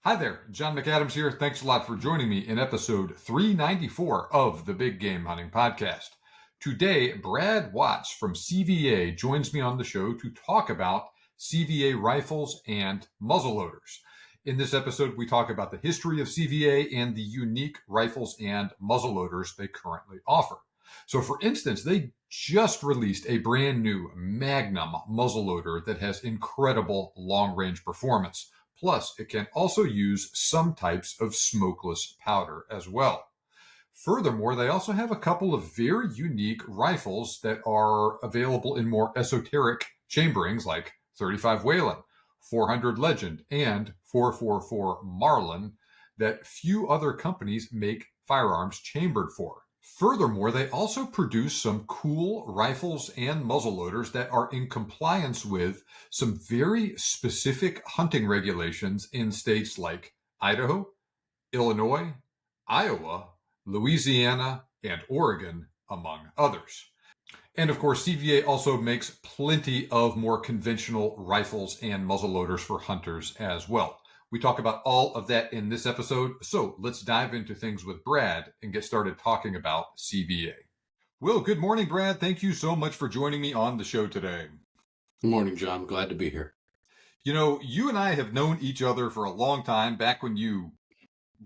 Hi there, John McAdams here. Thanks a lot for joining me in episode 394 of the Big Game Hunting Podcast. Today, Brad Watts from CVA joins me on the show to talk about CVA rifles and muzzleloaders. In this episode, we talk about the history of CVA and the unique rifles and muzzleloaders they currently offer. So, for instance, they just released a brand new Magnum muzzleloader that has incredible long-range performance. Plus, it can also use some types of smokeless powder as well. Furthermore, they also have a couple of very unique rifles that are available in more esoteric chamberings like 35 Whelen, 400 Legend, and 444 Marlin that few other companies make firearms chambered for. Furthermore, they also produce some cool rifles and muzzleloaders that are in compliance with some very specific hunting regulations in states like Idaho, Illinois, Iowa, Louisiana, and Oregon, among others. And of course, CVA also makes plenty of more conventional rifles and muzzleloaders for hunters as well. We talk about all of that in this episode, so let's dive into things with Brad and get started talking about CVA. Well, good morning, Brad. Thank you so much for joining me on the show today. Good morning, John. Glad to be here. You know, you and I have known each other for a long time, back when you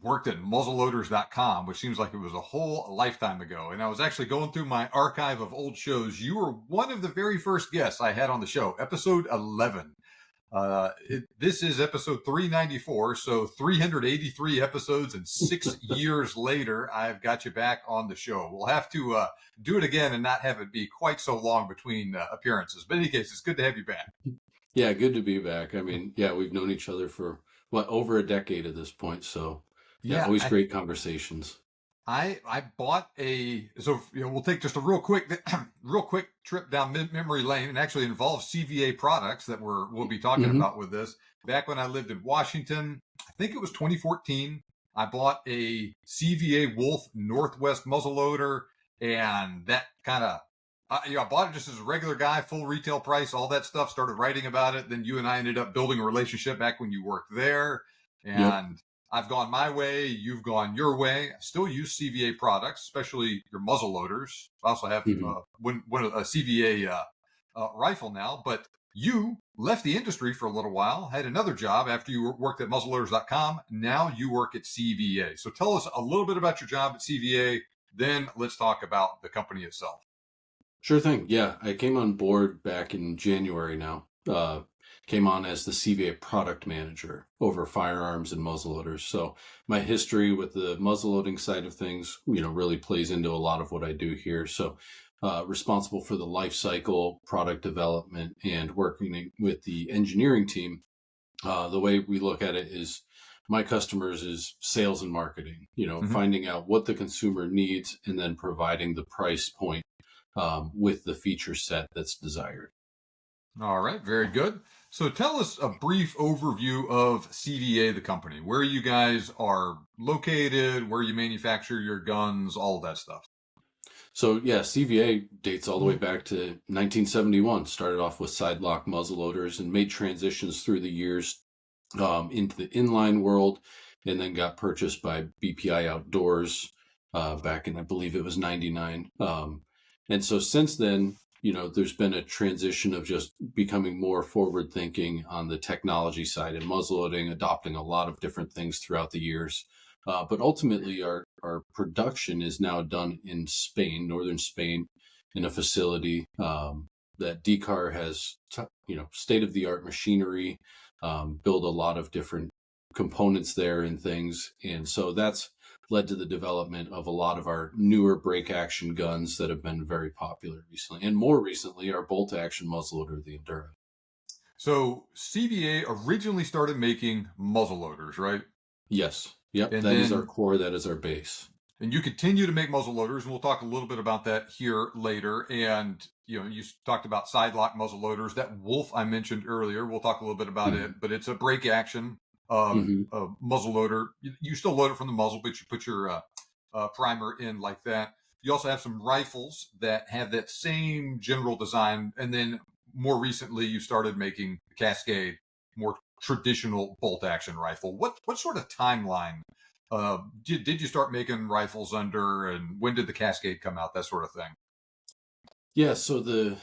worked at muzzleloaders.com, which seems like it was a whole lifetime ago. And I was actually going through my archive of old shows. You were one of the very first guests I had on the show, episode 11. This is episode 394, so 383 episodes and 6 years later, I've got you back on the show. We'll have to do it again and not have it be quite so long between appearances. But in any case, it's good to have you back. Yeah, good to be back. I mean, we've known each other for, over a decade at this point. So, always great conversations. I bought we'll take just a real quick trip down memory lane, and actually involves CVA products that we'll be talking about with this. Back when I lived in Washington, I think it was 2014, I bought a CVA Wolf Northwest muzzleloader, and that kind of, I bought it just as a regular guy, full retail price, all that stuff, started writing about it. Then you and I ended up building a relationship back when you worked there, and I've gone my way, you've gone your way. I still use CVA products, especially your muzzleloaders. I also have a CVA rifle now, but you left the industry for a little while, had another job after you worked at muzzleloaders.com. Now you work at CVA. So tell us a little bit about your job at CVA, then let's talk about the company itself. Sure thing. Yeah, I came on board back in January now. Came on as the CVA product manager over firearms and muzzleloaders. So my history with the muzzleloading side of things, really plays into a lot of what I do here. So responsible for the life cycle, product development, and working with the engineering team. The way we look at it is my customers is sales and marketing, finding out what the consumer needs and then providing the price point with the feature set that's desired. All right, very good. So tell us a brief overview of CVA, the company, where you guys are located, where you manufacture your guns, all of that stuff. So CVA dates all the way back to 1971. Started off with side lock muzzleloaders and made transitions through the years into the inline world, and then got purchased by BPI Outdoors back in, I believe it was 99. And so since then, there's been a transition of just becoming more forward thinking on the technology side and muzzleloading, adopting a lot of different things throughout the years. But ultimately, our production is now done in Spain, northern Spain, in a facility that DCAR has, state-of-the-art machinery, build a lot of different components there and things. And so that's led to the development of a lot of our newer break action guns that have been very popular recently. And more recently, our bolt action muzzleloader, the Endura. So CVA originally started making muzzleloaders, right? Yes. Yep. And that is our core. That is our base. And you continue to make muzzleloaders, and we'll talk a little bit about that here later. And, you talked about side lock muzzleloaders. That Wolf I mentioned earlier, we'll talk a little bit about it, but it's a break action muzzleloader. You still load it from the muzzle, but you put your primer in like that. You also have some rifles that have that same general design. And then more recently, you started making the Cascade, more traditional bolt action rifle. What sort of timeline did you start making rifles under, and when did the Cascade come out? That sort of thing. Yeah, so the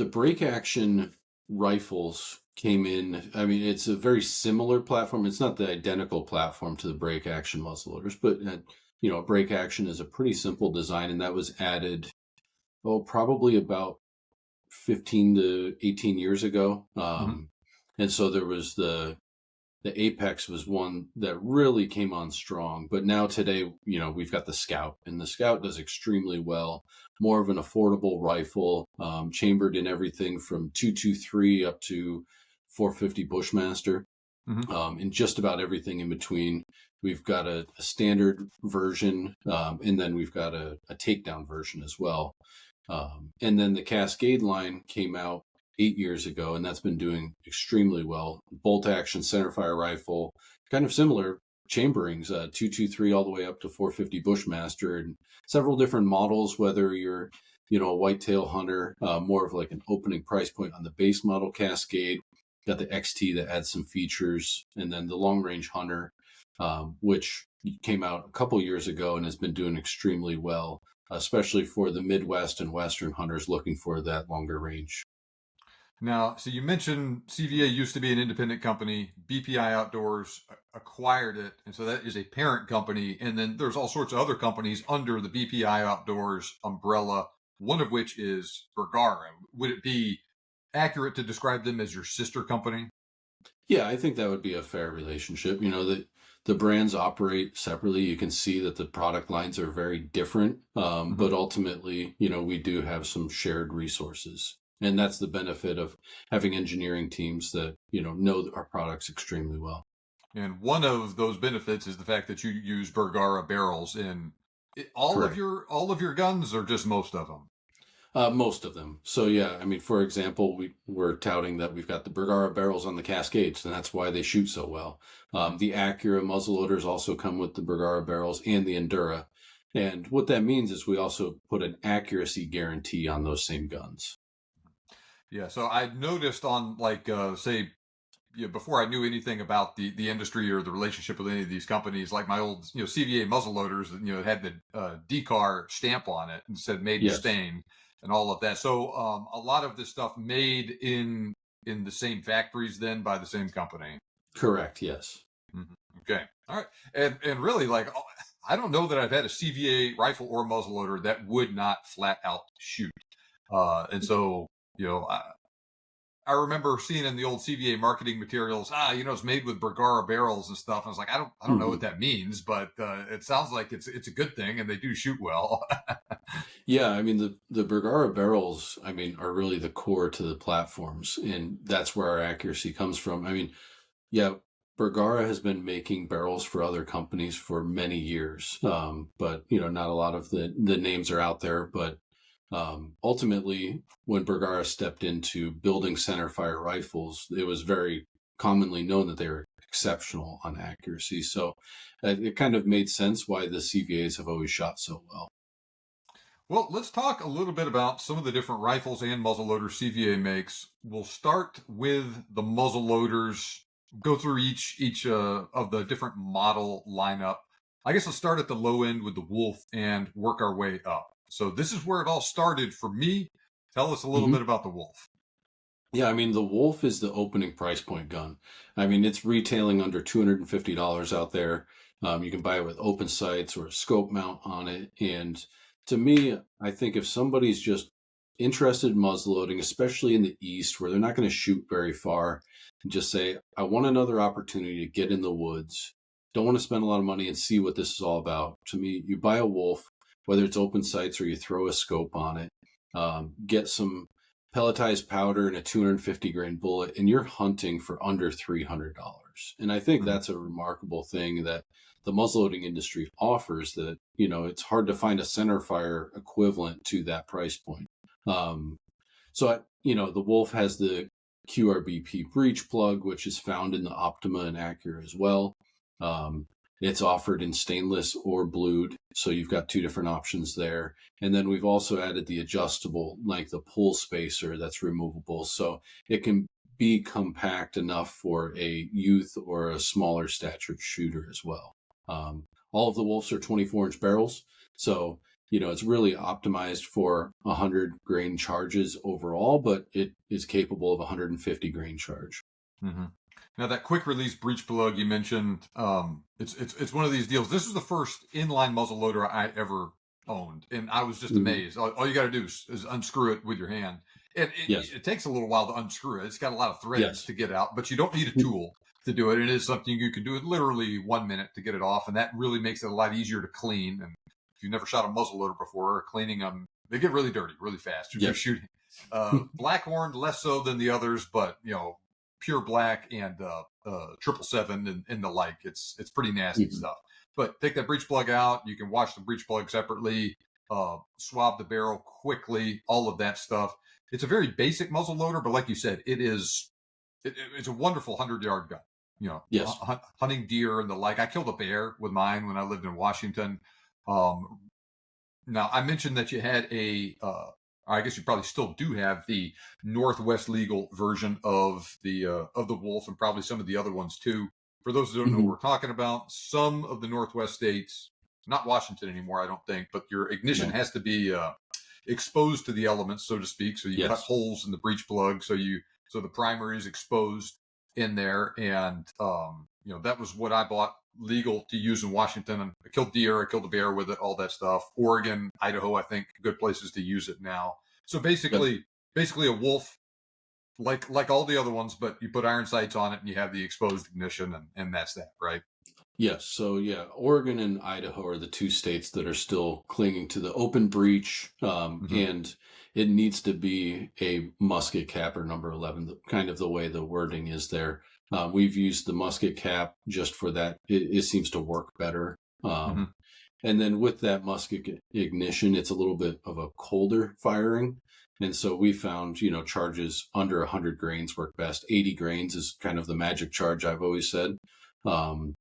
break action rifles came in. I mean, it's a very similar platform. It's not the identical platform to the break action muzzleloaders, but break action is a pretty simple design, and that was added, probably about 15 to 18 years ago. Mm-hmm. And so there was the Apex was one that really came on strong. But now today, we've got the Scout, and the Scout does extremely well. More of an affordable rifle, chambered in everything from 223 up to 450 Bushmaster, Mm-hmm. and just about everything in between. We've got a standard version, and then we've got a takedown version as well. And then the Cascade line came out 8 years ago, and that's been doing extremely well. Bolt action centerfire rifle, kind of similar chamberings, 223 all the way up to 450 Bushmaster, and several different models, whether you're a whitetail hunter, more of like an opening price point on the base model Cascade. Got the XT that adds some features, and then the long range hunter, which came out a couple years ago and has been doing extremely well, especially for the Midwest and Western hunters looking for that longer range. Now, so you mentioned CVA used to be an independent company. BPI Outdoors acquired it, and so that is a parent company. And then there's all sorts of other companies under the BPI Outdoors umbrella, one of which is Bergara. Would it be accurate to describe them as your sister company? Yeah, I think that would be a fair relationship. The brands operate separately. You can see that the product lines are very different, Mm-hmm. but ultimately, we do have some shared resources. And that's the benefit of having engineering teams that, know our products extremely well. And one of those benefits is the fact that you use Bergara barrels in Correct. all of your guns, or just most of them. Most of them. So yeah, I mean, for example, we're touting that we've got the Bergara barrels on the Cascades, and that's why they shoot so well. Mm-hmm. The Accura muzzleloaders also come with the Bergara barrels and the Endura. And what that means is we also put an accuracy guarantee on those same guns. Yeah, so I noticed on like say before I knew anything about the industry or the relationship with any of these companies, like my old CVA muzzleloaders, had the DCAR stamp on it and said made in Yes, Spain and all of that. So a lot of this stuff made in the same factories then by the same company. correct. Yes. Mhm. Okay, all right, and really like I don't know that I've had a CVA rifle or muzzleloader that would not flat out shoot. And so you know. I remember seeing in the old CVA marketing materials, it's made with Bergara barrels and stuff. I was like, I don't know what Mhm. that means, but it sounds like it's a good thing, and they do shoot well. Yeah, I mean the Bergara barrels, I mean, are really the core to the platforms, and that's where our accuracy comes from. I mean, yeah, Bergara has been making barrels for other companies for many years, but not a lot of the names are out there. But ultimately, when Bergara stepped into building centerfire rifles, it was very commonly known that they were exceptional on accuracy. So it kind of made sense why the CVAs have always shot so well. Well, let's talk a little bit about some of the different rifles and muzzleloaders CVA makes. We'll start with the muzzleloaders. Go through each of the different model lineup. I guess let's start at the low end with the Wolf and work our way up. So this is where it all started for me. Tell us a little bit about the Wolf. Yeah, I mean, the Wolf is the opening price point gun. I mean, it's retailing under $250 out there. You can buy it with open sights or a scope mount on it. And to me, I think if somebody's just interested in muzzleloading, especially in the East where they're not going to shoot very far, and just say, I want another opportunity to get in the woods, don't want to spend a lot of money and see what this is all about. To me, you buy a Wolf, whether it's open sights or you throw a scope on it, get some pelletized powder and a 250 grain bullet, and you're hunting for under $300. And I think Mhm. that's a remarkable thing that the muzzleloading industry offers, that, it's hard to find a centerfire equivalent to that price point. The Wolf has the QRBP breech plug, which is found in the Optima and Accura as well. Um, it's offered in stainless or blued, so you've got two different options there. And then we've also added the adjustable, like the pull spacer that's removable, so it can be compact enough for a youth or a smaller statured shooter as well. All of the Wolves are 24-inch barrels, so it's really optimized for 100 grain charges overall, but it is capable of 150 grain charge. Mm-hmm. Now that quick release breech plug you mentioned, it's one of these deals. This is the first inline muzzleloader I ever owned, and I was just amazed. All you got to do is unscrew it with your hand. And it takes a little while to unscrew it. It's got a lot of threads to get out, but you don't need a tool to do it. It is something you can do in literally 1 minute to get it off, and that really makes it a lot easier to clean. And if you've never shot a muzzleloader before, cleaning them, they get really dirty really fast if you're shooting. Blackhorn less so than the others, but pure black and 777 and the like. It's pretty nasty stuff. But take that breech plug out. You can wash the breech plug separately, swab the barrel quickly, all of that stuff. It's a very basic muzzleloader, but like you said, it's a wonderful 100-yard gun. Hunting deer and the like. I killed a bear with mine when I lived in Washington. Now I mentioned that you had I guess you probably still do have the Northwest legal version of the Wolf, and probably some of the other ones too. For those who don't know what we're talking about, some of the Northwest states, not Washington anymore, I don't think, but your ignition has to be exposed to the elements, so to speak. So you cut holes in the breech plug, so the primer is exposed in there, and that was what I bought legal to use in Washington. And I killed deer, I killed a bear with it, all that stuff. Oregon, Idaho, I think, good places to use it now. So basically a Wolf, like all the other ones, but you put iron sights on it and you have the exposed ignition, and that's that, right? Yes. So Oregon and Idaho are the two states that are still clinging to the open breech, and it needs to be a musket cap or number 11, kind of the way the wording is there. We've used the musket cap just for that. It seems to work better. And then with that musket ignition, it's a little bit of a colder firing. And so we found, charges under 100 grains work best. 80 grains is kind of the magic charge, I've always said. And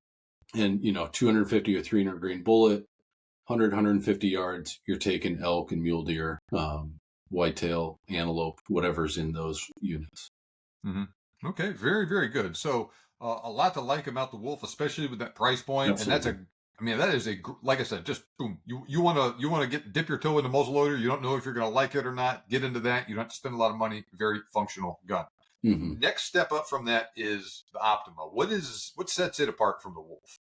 250 or 300 grain bullet, 150 yards, you're taking elk and mule deer, whitetail, antelope, whatever's in those units. Okay, very, very good. So a lot to like about the Wolf, especially with that price point. Absolutely. And that is like I said, just boom. You want to dip your toe in the muzzleloader. You don't know if you're going to like it or not. Get into that. You don't have to spend a lot of money. Very functional gun. Next step up from that is the Optima. What sets it apart from the Wolf?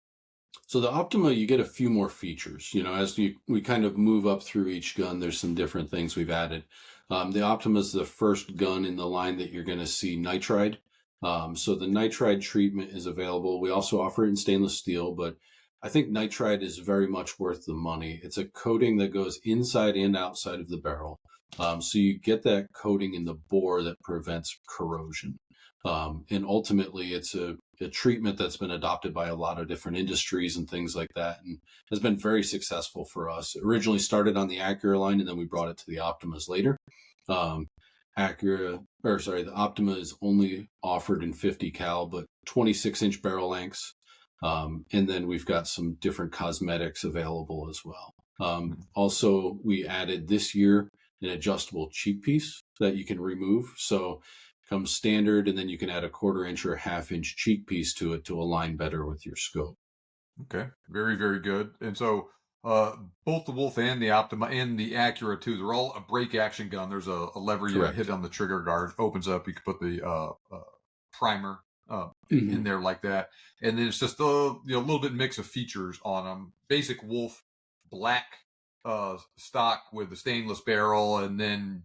So the Optima, you get a few more features. As we kind of move up through each gun, there's some different things we've added. The Optima is the first gun in the line that you're going to see nitride. So the nitride treatment is available. We also offer it in stainless steel, but I think nitride is very much worth the money. It's a coating that goes inside and outside of the barrel. So you get that coating in the bore that prevents corrosion. And ultimately, it's a treatment that's been adopted by a lot of different industries and things like that, and has been very successful for us. It originally started on the Accura line, and then we brought it to the Optimas later. The Optima is only offered in 50 cal, but 26-inch barrel lengths. And then we've got some different cosmetics available as well. Also, we added this year an adjustable cheek piece that you can remove. So it comes standard, and then you can add a 1/4 inch or 1/2 inch cheek piece to it to align better with your scope. Okay, very, very good. And so both the Wolf and the Optima and the Accura too, they're all a break action gun. There's a lever you hit on the trigger guard, opens up. You can put the primer in there like that, and then it's just a little bit mix of features on them. Basic Wolf black stock with the stainless barrel, and then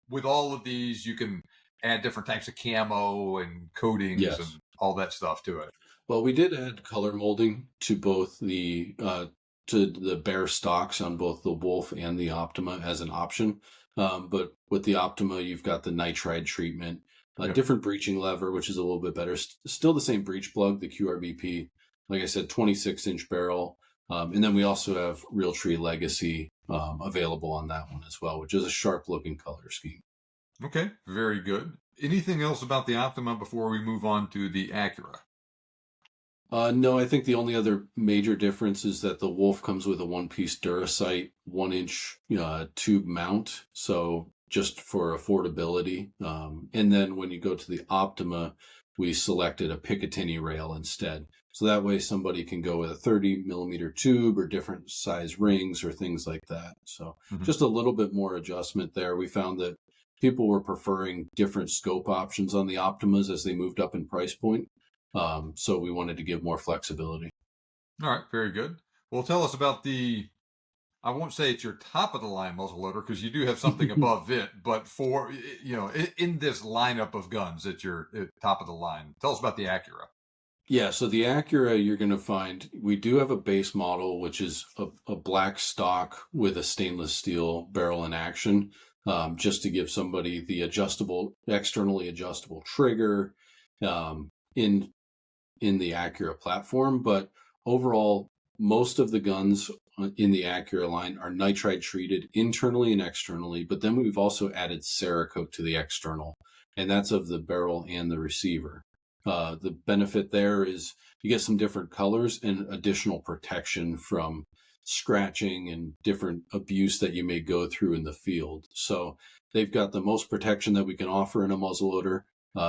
with all of these you can add different types of camo and coatings and all that stuff to it. Well, we did add color molding to both the bare stocks on both the Wolf and the Optima as an option. But with the Optima, you've got the nitride treatment, a different breeching lever, which is a little bit better. Still the same breech plug, the QRBP. Like I said, 26-inch barrel. And then we also have Realtree Legacy available on that one as well, which is a sharp-looking color scheme. Okay, very good. Anything else about the Optima before we move on to the Accura? No, I think the only other major difference is that the Wolf comes with a one-piece Durasight 1-inch tube mount. So just for affordability. And then when you go to the Optima, we selected a Picatinny rail instead. So that way somebody can go with a 30 millimeter tube or different size rings or things like that. So just a little bit more adjustment there. We found that people were preferring different scope options on the Optimas as they moved up in price point. So we wanted to give more flexibility. All right, very good. Well, tell us about I won't say it's your top of the line muzzleloader because you do have something above it, but for, in this lineup of guns at your top of the line, tell us about the Accura. Yeah, so the Accura, you're going to find we do have a base model, which is a black stock with a stainless steel barrel in action, just to give somebody the externally adjustable trigger in the Accura platform. But overall, most of the guns in the Accura line are nitride treated internally and externally, but then we've also added Cerakote to the external, and that's of the barrel and the receiver. The benefit there is you get some different colors and additional protection from scratching and different abuse that you may go through in the field. So they've got the most protection that we can offer in a muzzleloader.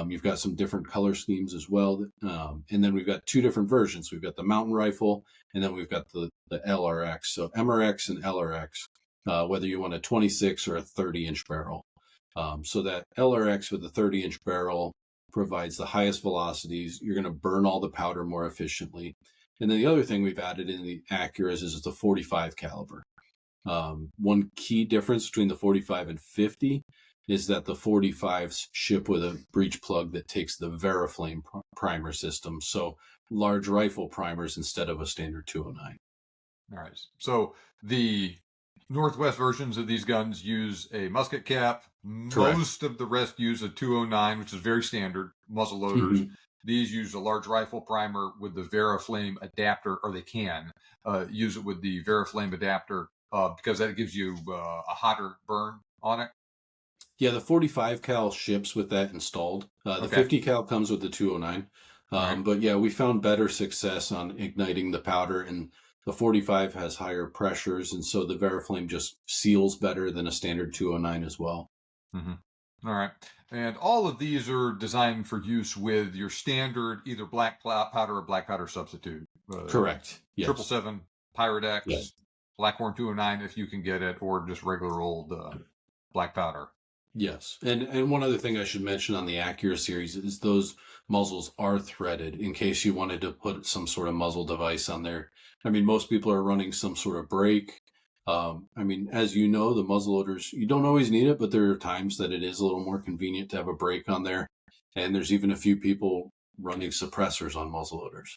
You've got some different color schemes as well. And then we've got two different versions. We've got the mountain rifle, and then we've got the LRX. So MRX and LRX, whether you want a 26 or a 30-inch barrel. So that LRX with the 30-inch barrel provides the highest velocities. You're going to burn all the powder more efficiently. And then the other thing we've added in the Acuras is the 45 caliber. One key difference between the 45 and 50 is that the 45s ship with a breech plug that takes the Veriflame primer system. So large rifle primers instead of a standard 209. All right. So the Northwest versions of these guns use a musket cap. Correct. Most of the rest use a 209, which is very standard muzzle loaders. Mm-hmm. These use a large rifle primer with the Veriflame adapter, or they can use it with the Veriflame adapter because that gives you a hotter burn on it. Yeah, the 45 cal ships with that installed. The 50 cal comes with the 209. Right. But yeah, we found better success on igniting the powder, and the 45 has higher pressures, and so the Veriflame just seals better than a standard 209 as well. All right. And all of these are designed for use with your standard either black powder or black powder substitute. Correct. Yes. 777, Pirate X, yes. Blackhorn 209 if you can get it, or just regular old black powder. Yes. And one other thing I should mention on the Accura series is those muzzles are threaded in case you wanted to put some sort of muzzle device on there. I mean, most people are running some sort of brake. I mean, as you know, the muzzleloaders, you don't always need it, but there are times that it is a little more convenient to have a brake on there. And there's even a few people running suppressors on muzzleloaders.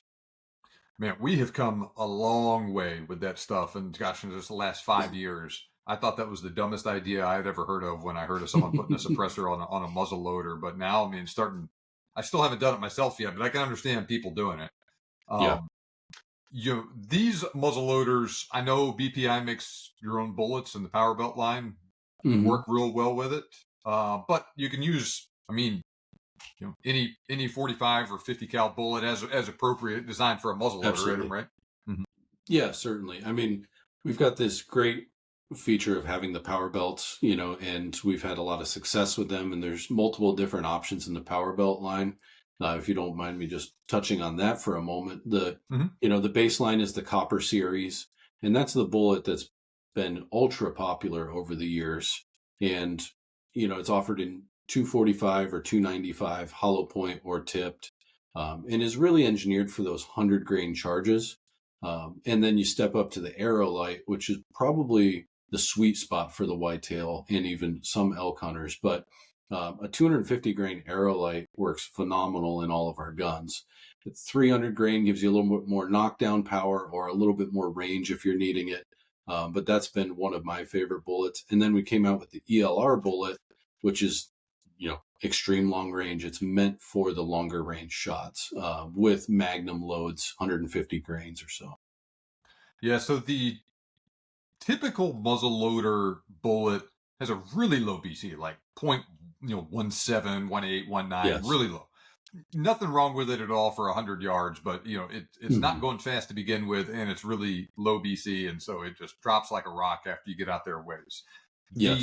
Man, we have come a long way with that stuff. And gosh, in just the last 5 years, I thought that was the dumbest idea I had ever heard of when I heard of someone putting a suppressor on a muzzle loader. But now, I mean, I still haven't done it myself yet, but I can understand people doing it. Yeah. These muzzle loaders, I know BPI makes your own bullets, and the Power Belt line work real well with it. But you can use, I mean, any 45 or 50 cal bullet as appropriate, designed for a muzzle loader, right? Mm-hmm. Yeah, certainly. I mean, we've got this great feature of having the power belts, and we've had a lot of success with them, and there's multiple different options in the Power Belt line. If you don't mind me just touching on that for a moment, the baseline is the Copper series, and that's the bullet that's been ultra popular over the years. And, it's offered in 245 or 295 hollow point or tipped, and is really engineered for those 100 grain charges. And then you step up to the Aerolite, which is probably the sweet spot for the whitetail and even some elk hunters. But a 250 grain Aerolite works phenomenal in all of our guns. 300 grain gives you a little bit more knockdown power or a little bit more range if you're needing it. But that's been one of my favorite bullets. And then we came out with the ELR bullet, which is, extreme long range. It's meant for the longer range shots with Magnum loads, 150 grains or so. Yeah, so the typical muzzleloader bullet has a really low BC, like 0.17, 18, 19, yes. Really low. Nothing wrong with it at all for 100 yards, but it's not going fast to begin with, and it's really low BC, and so it just drops like a rock after you get out there a ways. Yes.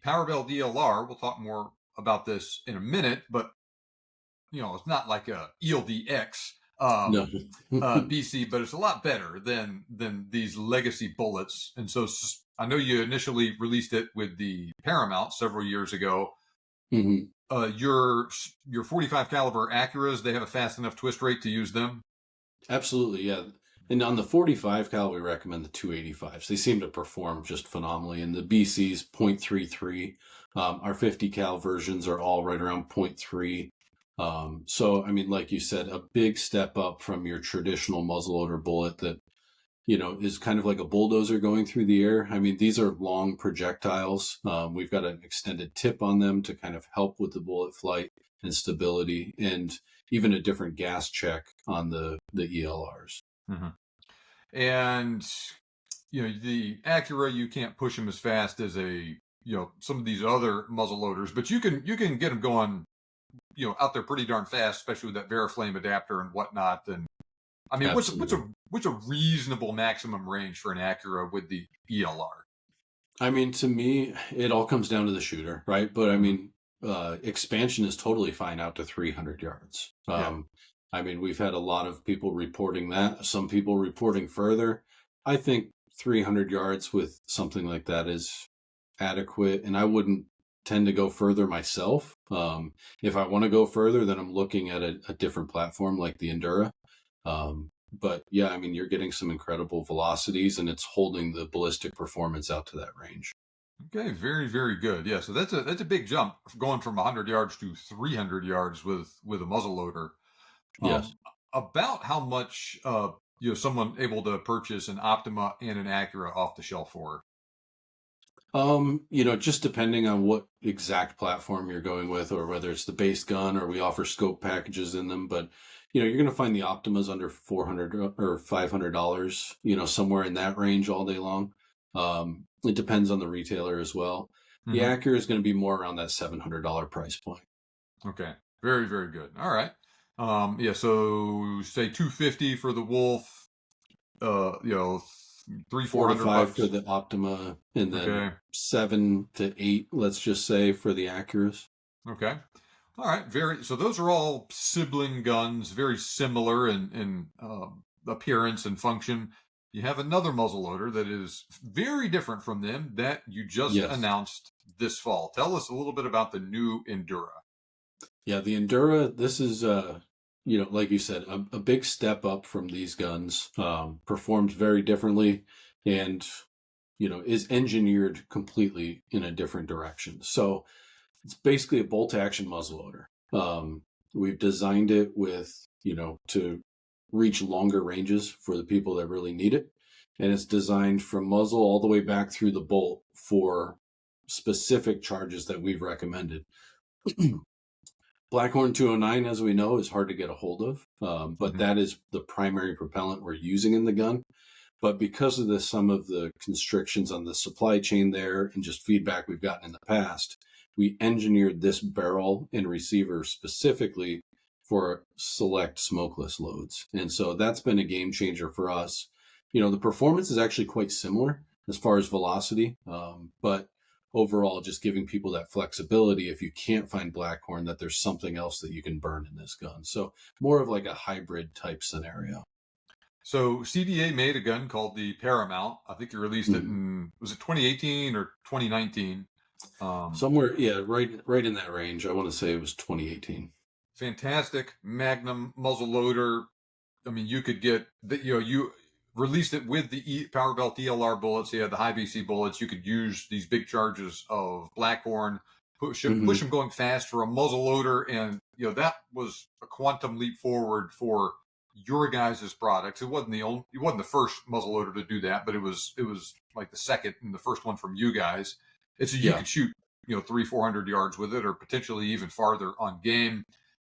Power Bell DLR, we'll talk more about this in a minute, but it's not like a ELDX No. BC, but it's a lot better than these legacy bullets. And so I know you initially released it with the Paramount several years ago. hmm Your 45 caliber Acuras, they have a fast enough twist rate to use them. Absolutely, yeah. And on the 45 cal, we recommend the 285s. They seem to perform just phenomenally. And the BC's 0.33. Our 50 cal versions are all right around 0.3. So, I mean, like you said, a big step up from your traditional muzzleloader bullet that, is kind of like a bulldozer going through the air. I mean, these are long projectiles. We've got an extended tip on them to kind of help with the bullet flight and stability, and even a different gas check on the ELRs. Mm-hmm. And the Acura, you can't push them as fast as some of these other muzzle loaders, but you can get them going out there pretty darn fast, especially with that Veriflame adapter and whatnot. And I mean, what's a reasonable maximum range for an Acura with the ELR? I mean, to me, it all comes down to the shooter, right? But I mean, expansion is totally fine out to 300 yards. I mean, we've had a lot of people reporting that, some people reporting further. I think 300 yards with something like that is adequate, and I wouldn't tend to go further myself. If I want to go further, then I'm looking at a different platform like the Endura. But yeah, I mean, you're getting some incredible velocities, and it's holding the ballistic performance out to that range. Okay, very, very good. Yeah, so that's a big jump going from 100 yards to 300 yards with a muzzle loader. Yes. About how much someone able to purchase an Optima and an Acura off the shelf for? Just depending on what exact platform you're going with, or whether it's the base gun or we offer scope packages in them. But, you're going to find the Optimas under $400 or $500, somewhere in that range all day long. It depends on the retailer as well. The Acura is going to be more around that $700 price point. Okay. Very, very good. All right. So say 250 for the Wolf, 300-400 $5 bucks for the Optima, and then 7 to 8, let's just say, for the Acuras. Okay. All right. So those are all sibling guns, very similar in appearance and function. You have another muzzleloader that is very different from them that you just announced this fall. Tell us a little bit about the new Endura. Yeah, the Endura, this is, like you said, a big step up from these guns. Performs very differently, and, is engineered completely in a different direction. So it's basically a bolt-action muzzleloader. We've designed it with, to reach longer ranges for the people that really need it. And it's designed from muzzle all the way back through the bolt for specific charges that we've recommended. Blackhorn 209, as we know, is hard to get a hold of, but that is the primary propellant we're using in the gun. But because of some of the constrictions on the supply chain there and just feedback we've gotten in the past, we engineered this barrel and receiver specifically for select smokeless loads. And so that's been a game changer for us. The performance is actually quite similar as far as velocity, but overall just giving people that flexibility if you can't find Blackhorn, that there's something else that you can burn in this gun. So more of like a hybrid type scenario. So CVA made a gun called the Paramount. I think you released it was it 2018 or 2019? Somewhere, yeah, right in that range. I want to say it was 2018. Fantastic Magnum muzzle loader. I mean, you could get you released it with the Power Belt DLR bullets. You had the high BC bullets. You could use these big charges of Blackhorn, push them going fast for a muzzle loader, and that was a quantum leap forward for your guys' products. It wasn't the first muzzleloader to do that, but it was like the second and the first one from you guys. It's you could shoot 300-400 yards with it, or potentially even farther on game.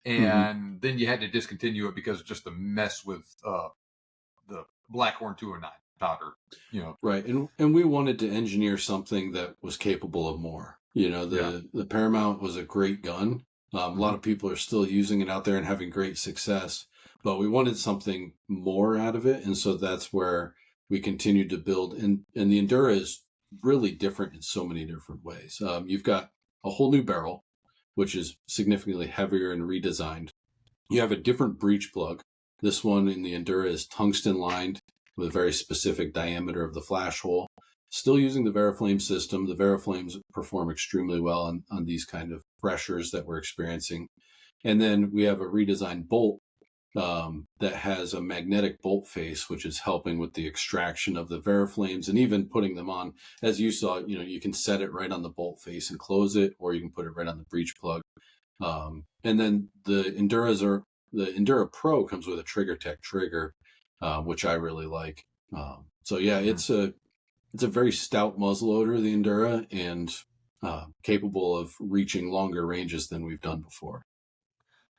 And then you had to discontinue it because of just the mess with the Blackhorn 209 powder. Right, and we wanted to engineer something that was capable of more. The Paramount was a great gun. A lot of people are still using it out there and having great success. But we wanted something more out of it, and so that's where we continued to build. And the Endura is really different in so many different ways. You've got a whole new barrel, which is significantly heavier and redesigned. You have a different breech plug. This one in the Endura is tungsten lined with a very specific diameter of the flash hole. Still using the Veriflame system. The Veriflames perform extremely well on these kind of pressures that we're experiencing. And then we have a redesigned bolt that has a magnetic bolt face, which is helping with the extraction of the Veriflames and even putting them on. As you saw, you can set it right on the bolt face and close it, or you can put it right on the breech plug. And then the Endura Pro comes with a Trigger Tech trigger, which I really like. So yeah, it's a very stout muzzleloader, the Endura, and capable of reaching longer ranges than we've done before.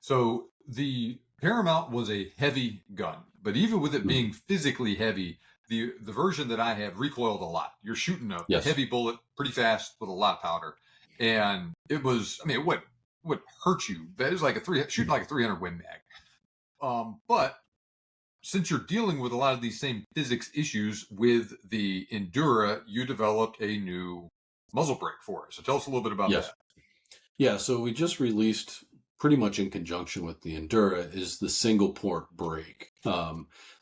So the Paramount was a heavy gun, but even with it being physically heavy, the version that I have recoiled a lot. You're shooting a Yes. heavy bullet pretty fast with a lot of powder, and it was, I mean, it would hurt you. That is like shooting like a 300 Win Mag. But since you're dealing with a lot of these same physics issues with the Endura, you developed a new muzzle brake for it. So tell us a little bit about Yes. that. Yeah, so we just released, pretty much in conjunction with the Endura, is the single port brake.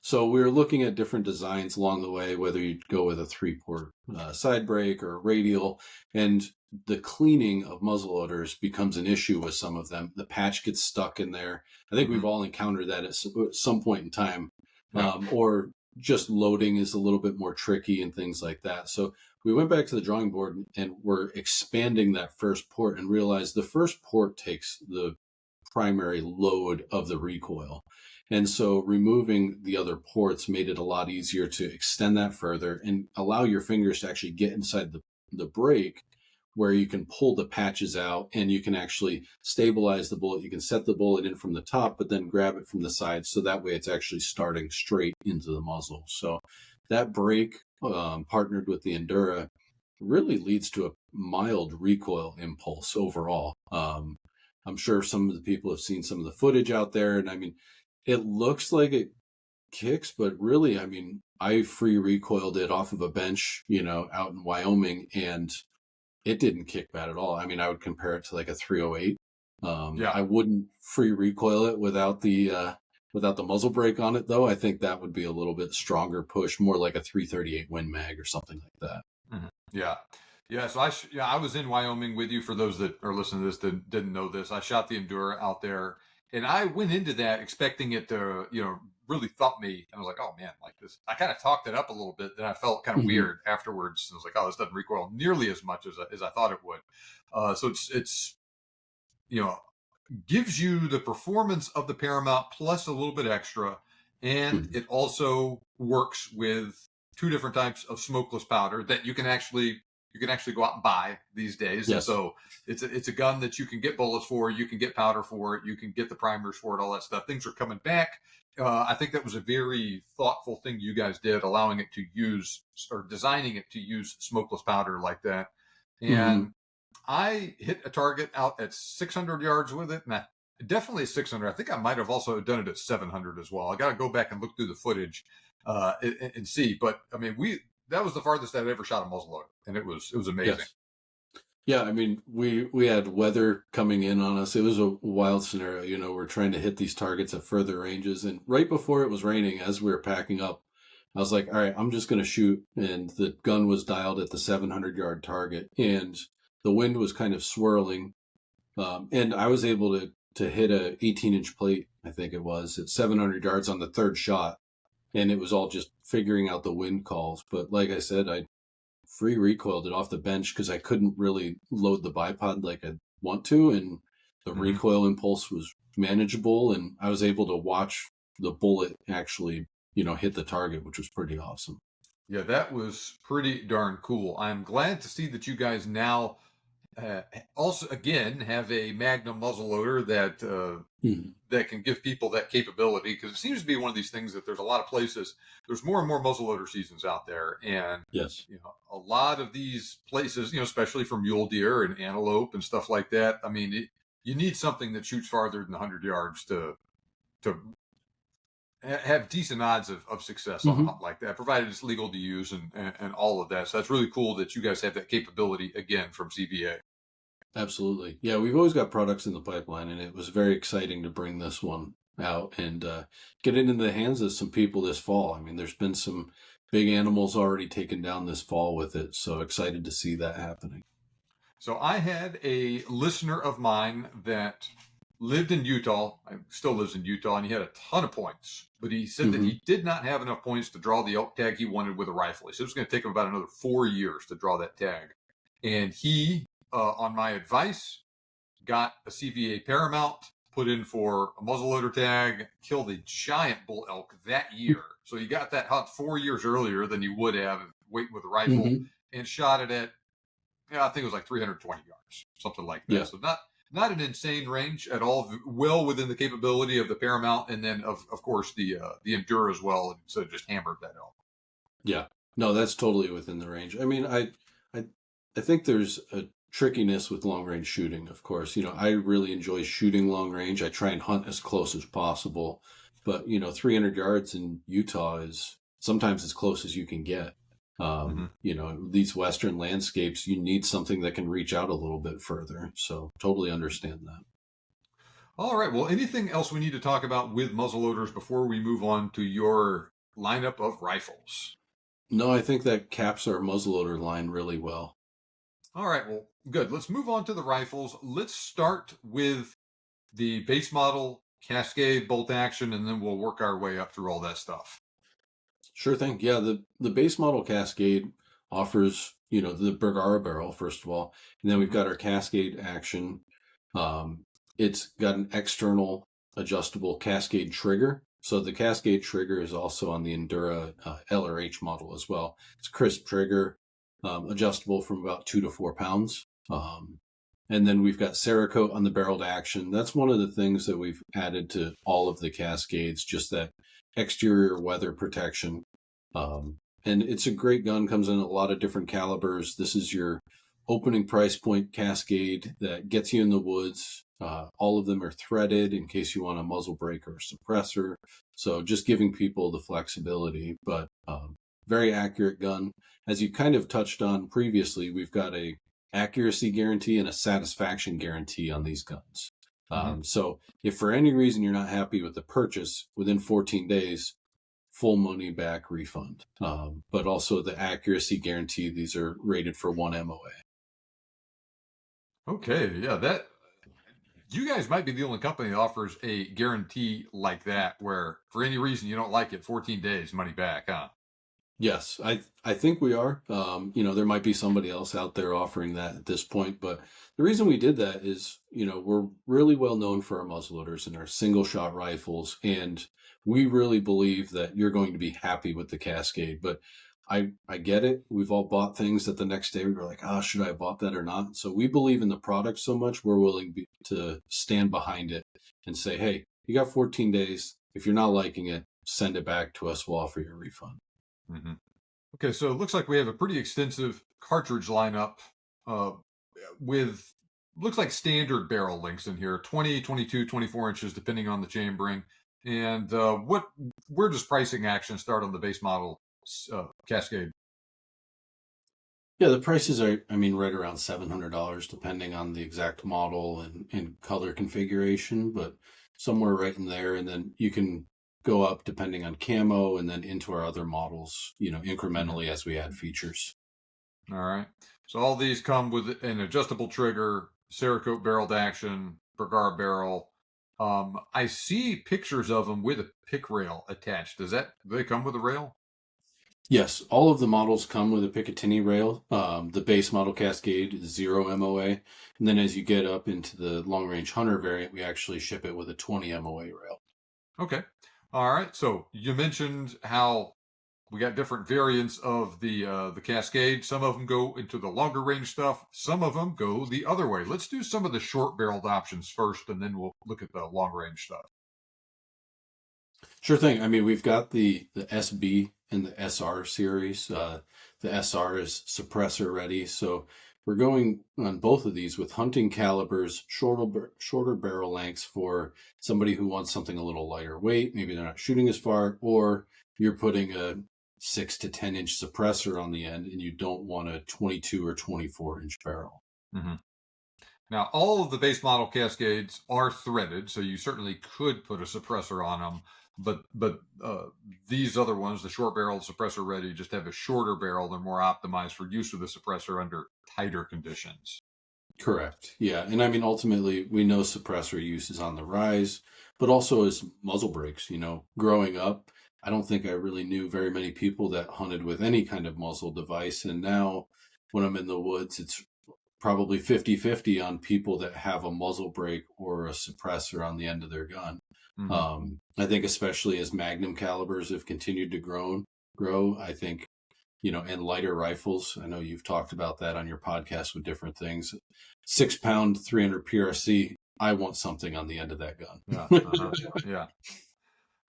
So we were looking at different designs along the way, whether you'd go with a 3-port side brake or a radial, and the cleaning of muzzleloaders becomes an issue with some of them. The patch gets stuck in there. I think we've all encountered that at some point in time. Yeah. Or just loading is a little bit more tricky and things like that. So we went back to the drawing board and we're expanding that first port and realized the first port takes the primary load of the recoil. And so removing the other ports made it a lot easier to extend that further and allow your fingers to actually get inside the brake, where you can pull the patches out and you can actually stabilize the bullet. You can set the bullet in from the top, but then grab it from the side. So that way it's actually starting straight into the muzzle. So that brake, partnered with the Endura, really leads to a mild recoil impulse overall. I'm sure some of the people have seen some of the footage out there. And I mean, it looks like it kicks, but really, I mean, I free recoiled it off of a bench, out in Wyoming, and it didn't kick bad at all. I mean, I would compare it to like a 308. I wouldn't free recoil it without the muzzle brake on it, though. I think that would be a little bit stronger push, more like a 338 Win Mag or something like that. Mm-hmm. Yeah. Yeah. So I was in Wyoming with you. For those that are listening to this that didn't know this, I shot the Endura out there, and I went into that expecting it to, really thump me. And I was like, oh man, like this, I kind of talked it up a little bit. Then I felt kind of weird afterwards. I was like, oh, this doesn't recoil nearly as much as I thought it would. So it's, gives you the performance of the Paramount plus a little bit extra. And it also works with two different types of smokeless powder that you can actually go out and buy these days. Yes. And so it's a gun that you can get bullets for, you can get powder for it, you can get the primers for it, all that stuff. Things are coming back. I think that was a very thoughtful thing you guys did, allowing it to use or designing it to use smokeless powder like that. And I hit a target out at 600 yards with it, and definitely 600. I think I might have also done it at 700 as well. I got to go back and look through the footage and see. But I mean, that was the farthest I'd ever shot a muzzleloader, and it was amazing. Yes. Yeah, I mean, we had weather coming in on us. It was a wild scenario. We're trying to hit these targets at further ranges, and right before it was raining, as we were packing up, I was like, all right, I'm just going to shoot. And the gun was dialed at the 700-yard target, and the wind was kind of swirling. And I was able to hit a 18-inch plate, I think it was, at 700 yards on the third shot. And it was all just figuring out the wind calls. But like I said, I free recoiled it off the bench because I couldn't really load the bipod like I'd want to. And the recoil impulse was manageable. And I was able to watch the bullet actually, hit the target, which was pretty awesome. Yeah, that was pretty darn cool. I'm glad to see that you guys now also, again, have a Magnum muzzleloader that can give people that capability, because it seems to be one of these things that there's a lot of places. There's more and more muzzleloader seasons out there, and yes, a lot of these places, especially for mule deer and antelope and stuff like that. I mean, you need something that shoots farther than 100 yards to have decent odds of success on a Hmm. hunt like that, provided it's legal to use and all of that. So that's really cool that you guys have that capability again from CVA. Absolutely. Yeah, we've always got products in the pipeline, and it was very exciting to bring this one out and get it into the hands of some people this fall. I mean, there's been some big animals already taken down this fall with it, so excited to see that happening. So I had a listener of mine that lived in Utah, still lives in Utah, and he had a ton of points. But he said that Hmm. he did not have enough points to draw the elk tag he wanted with a rifle. He said it was going to take him about another 4 years to draw that tag. And he, on my advice, got a CVA Paramount, put in for a muzzleloader tag, killed a giant bull elk that year. So he got that hunt 4 years earlier than he would have waiting with a rifle, Hmm. and shot it at, I think it was like 320 yards, something like that. Yeah. So not an insane range at all, well within the capability of the Paramount, and then of course the Endura as well. So just hammered that elk. Yeah. No, that's totally within the range. I mean, I, I think there's a trickiness with long range shooting, of course. I really enjoy shooting long range. I try and hunt as close as possible, but 300 yards in Utah is sometimes as close as you can get. Mm-hmm. These Western landscapes, you need something that can reach out a little bit further. So totally understand that. All right. Well, anything else we need to talk about with muzzleloaders before we move on to your lineup of rifles? No, I think that caps our muzzleloader line really well. All right. Well, good. Let's move on to the rifles. Let's start with the base model Cascade bolt action, and then we'll work our way up through all that stuff. Sure thing. Yeah, the base model Cascade offers, the Bergara barrel, first of all, and then we've Mm-hmm. got our Cascade action. It's got an external adjustable Cascade trigger. So the Cascade trigger is also on the Endura LRH model as well. It's a crisp trigger, adjustable from about 2 to 4 pounds. And then we've got Cerakote on the barreled action. That's one of the things that we've added to all of the Cascades, just that exterior weather protection. And it's a great gun, comes in a lot of different calibers. This is your opening price point Cascade that gets you in the woods. All of them are threaded in case you want a muzzle brake or a suppressor. So just giving people the flexibility, but very accurate gun. As you kind of touched on previously, we've got a accuracy guarantee and a satisfaction guarantee on these guns. Mm-hmm. So if for any reason you're not happy with the purchase, within 14 days, full money back refund. But also the accuracy guarantee, these are rated for 1 MOA. Okay. Yeah. That you guys might be the only company that offers a guarantee like that, where for any reason you don't like it, 14 days money back, huh? Yes, I think we are. There might be somebody else out there offering that at this point, but the reason we did that is, we're really well known for our muzzleloaders and our single shot rifles, and we really believe that you're going to be happy with the Cascade. But I get it. We've all bought things that the next day we were like, oh, should I have bought that or not? So we believe in the product so much, we're willing to stand behind it and say, hey, you got 14 days. If you're not liking it, send it back to us. We'll offer you a refund. Mm-hmm. Okay, so it looks like we have a pretty extensive cartridge lineup uh, with looks like standard barrel lengths in here 20, 22, 24 inches, depending on the chambering. And where does pricing action start on the base model Cascade? Yeah, the prices are, I mean, right around $700, depending on the exact model and color configuration, but somewhere right in there. And then you can go up depending on camo and then into our other models, Mm-hmm. incrementally as we add features. All right. So all these come with an adjustable trigger, Cerakote barreled action, Bergara barrel. I see pictures of them with a pick rail attached. Do they come with a rail? Yes, all of the models come with a Picatinny rail. The base model Cascade is 0 MOA. And then as you get up into the long range hunter variant, we actually ship it with a 20 MOA rail. Okay. All right. So you mentioned how we got different variants of the Cascade. Some of them go into the longer range stuff. Some of them go the other way. Let's do some of the short barreled options first, and then we'll look at the long range stuff. Sure thing. I mean, we've got the SB and the SR series. The SR is suppressor ready, so we're going on both of these with hunting calibers, shorter barrel lengths for somebody who wants something a little lighter weight. Maybe they're not shooting as far, or you're putting a 6 to 10 inch suppressor on the end and you don't want a 22 or 24 inch barrel. Mm-hmm. Now, all of the base model Cascades are threaded, so you certainly could put a suppressor on them. But these other ones, the short barrel, suppressor ready, just have a shorter barrel. They're more optimized for use with the suppressor under tighter conditions. Correct. Yeah. And I mean, ultimately, we know suppressor use is on the rise, but also as muzzle brakes. Growing up, I don't think I really knew very many people that hunted with any kind of muzzle device. And now when I'm in the woods, it's probably 50-50 on people that have a muzzle brake or a suppressor on the end of their gun. Mm-hmm. I think especially as Magnum calibers have continued to grow, I think, and lighter rifles. I know you've talked about that on your podcast with different things. 6 pound, 300 PRC. I want something on the end of that gun. Yeah. Yeah.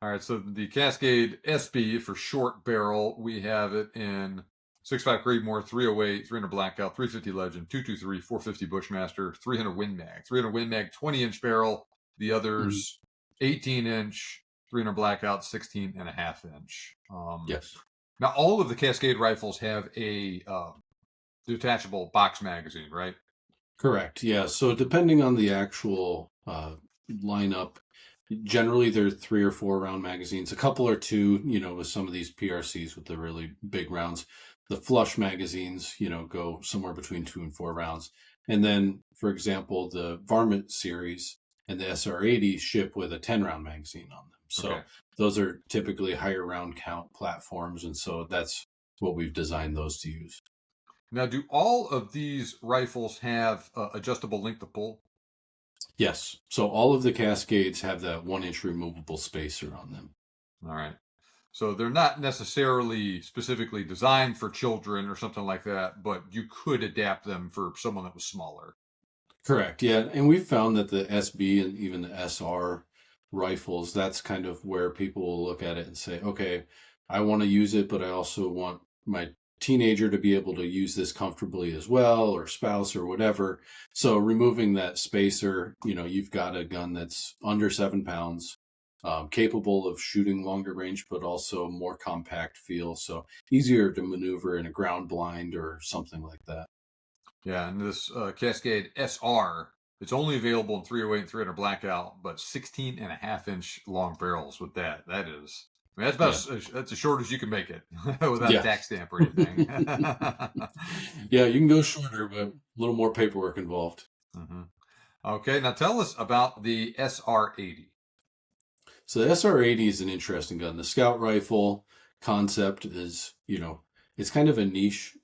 All right. So the Cascade SB for short barrel, we have it in 6.5 Creedmoor, 308, 300 Blackout, 350 Legend, 223, 450 Bushmaster, 300 Win Mag, 300 Win Mag, 20-inch barrel. The others, 18-inch, 300 Blackout, 16.5-inch. Yes. Now, all of the Cascade rifles have a detachable box magazine, right? Correct. Yeah. So depending on the actual lineup, generally they're 3 or 4 round magazines. A couple or two, with some of these PRCs with the really big rounds. The flush magazines, go somewhere between 2 and 4 rounds. And then, for example, the Varmint series and the SR80 ship with a 10-round magazine on them. So those are typically higher round count platforms. And so that's what we've designed those to use. Now, do all of these rifles have adjustable length of pull? Yes. So all of the Cascades have that 1-inch removable spacer on them. All right. So they're not necessarily specifically designed for children or something like that, but you could adapt them for someone that was smaller. Correct. Yeah. And we've found that the SB and even the SR rifles, that's kind of where people will look at it and say, okay, I want to use it, but I also want my teenager to be able to use this comfortably as well, or spouse or whatever. So removing that spacer, you've got a gun that's under 7 pounds, capable of shooting longer range, but also more compact feel. So easier to maneuver in a ground blind or something like that. Yeah, and this Cascade SR, it's only available in 308 and 300 Blackout, but 16.5-inch long barrels with that. That is, I mean, that's as short as you can make it without a tax stamp or anything. Yeah, you can go shorter, but a little more paperwork involved. Mm-hmm. Okay, now tell us about the SR80. So the SR80 is an interesting gun. The Scout Rifle concept is, it's kind of a niche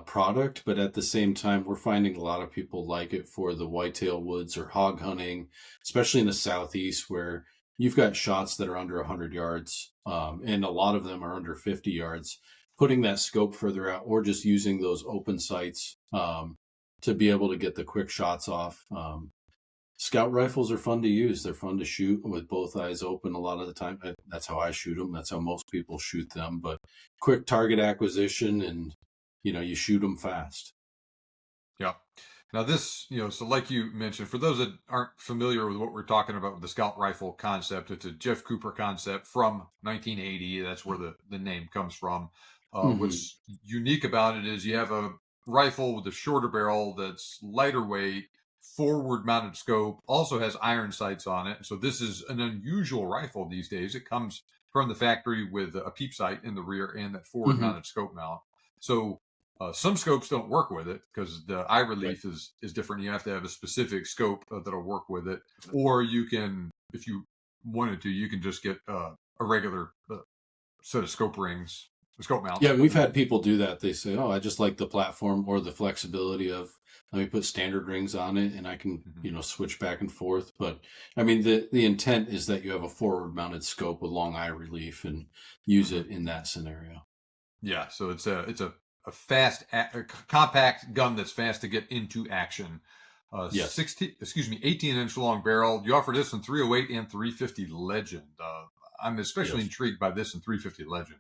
product, but at the same time, we're finding a lot of people like it for the whitetail woods or hog hunting, especially in the Southeast where you've got shots that are under 100 yards, and a lot of them are under 50 yards. Putting that scope further out or just using those open sights to be able to get the quick shots off. Scout rifles are fun to use. They're fun to shoot with both eyes open a lot of the time. That's how I shoot them. That's how most people shoot them. But quick target acquisition and, you shoot them fast. Yeah. Now this, so like you mentioned, for those that aren't familiar with what we're talking about with the Scout Rifle concept, it's a Jeff Cooper concept from 1980. That's where the name comes from. What's unique about it is you have a rifle with a shorter barrel that's lighter weight, forward mounted scope, also has iron sights on it. So this is an unusual rifle these days. It comes from the factory with a peep sight in the rear and that forward mounted scope mount. So some scopes don't work with it because the eye relief is different. You have to have a specific scope that'll work with it. Or you can, if you wanted to, you can just get a regular set of scope rings, scope mounts. Yeah, we've had people do that. They say, oh, I just like the platform or the flexibility of, let me put standard rings on it and I can, switch back and forth. But I mean, the intent is that you have a forward mounted scope with long eye relief and use it in that scenario. Yeah. So it's a fast, compact gun that's fast to get into action. 18-inch long barrel. You offer this in 308 and 350 Legend. I'm especially intrigued by this in 350 Legend.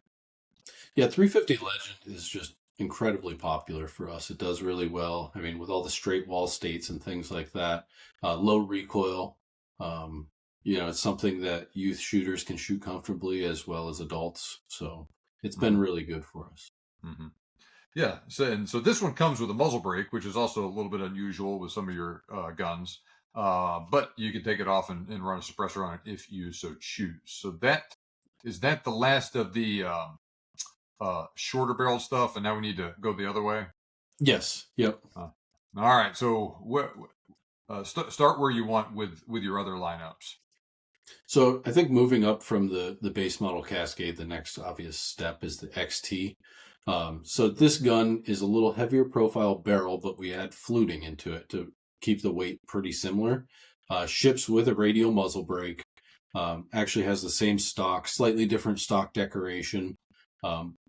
Yeah, 350 Legend is just incredibly popular for us. It does really well. I mean, with all the straight wall states and things like that, low recoil. Um, it's something that youth shooters can shoot comfortably as well as adults. So it's been really good for us. Mm-hmm. Yeah. So this one comes with a muzzle brake, which is also a little bit unusual with some of your guns. But you can take it off and run a suppressor on it if you so choose. So that the last of the shorter barrel stuff, and now we need to go the other way. Yes. Yep. All right. So start where you want with your other lineups. So I think moving up from the base model Cascade, the next obvious step is the XT. So this gun is a little heavier profile barrel, but we add fluting into it to keep the weight pretty similar. Ships with a radial muzzle brake. Actually has the same stock, slightly different stock decoration,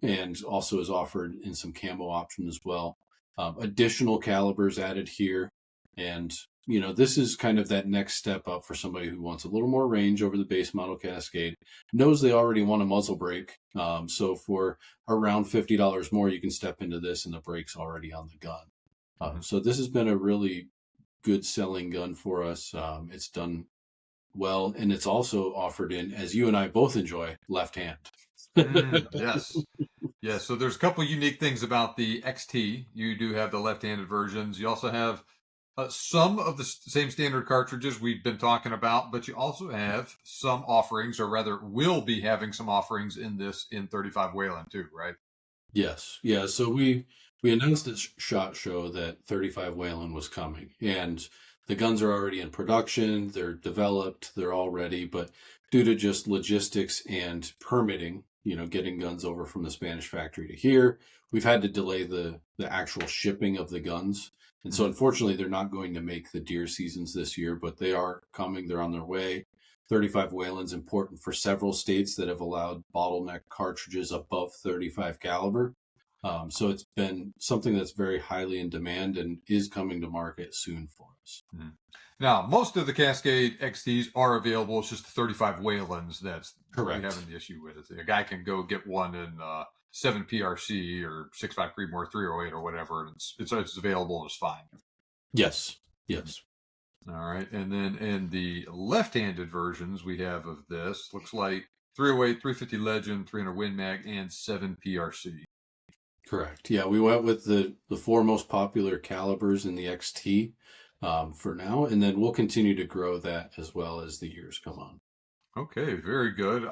and also is offered in some camo option as well. Additional calibers added here, and this is kind of that next step up for somebody who wants a little more range over the base model Cascade, knows they already want a muzzle brake. So for around $50 more, you can step into this and the brake's already on the gun. So this has been a really good selling gun for us. It's done well, and it's also offered in, as you and I both enjoy, left hand. Yes. Yeah, so there's a couple unique things about the XT. You do have the left-handed versions. You also have some of the same standard cartridges we've been talking about, but you also have some offerings, or rather will be having some offerings in 35 Whelen too, right? Yes. Yeah. So we announced at SHOT Show that 35 Whelen was coming, and the guns are already in production. They're developed. They're all ready, but due to just logistics and permitting, getting guns over from the Spanish factory to here, we've had to delay the actual shipping of the guns. And so unfortunately, they're not going to make the deer seasons this year, but they are coming. They're on their way. 35 Whelen's important for several states that have allowed bottleneck cartridges above 35 caliber. So it's been something that's very highly in demand and is coming to market soon for us. Now, most of the Cascade XTs are available. It's just the 35 Whelens that's Correct. We're having the issue with. A guy can go get one in 7 PRC or 6.5 Creedmoor 308 or whatever, and it's available and it's fine. Yes. Yes. All right. And then in the left-handed versions we have of this, looks like 308, 350 Legend, 300 Win Mag, and 7 PRC. Correct. Yeah, we went with the four most popular calibers in the XT for now, and then we'll continue to grow that as well as the years come on. Okay, very good.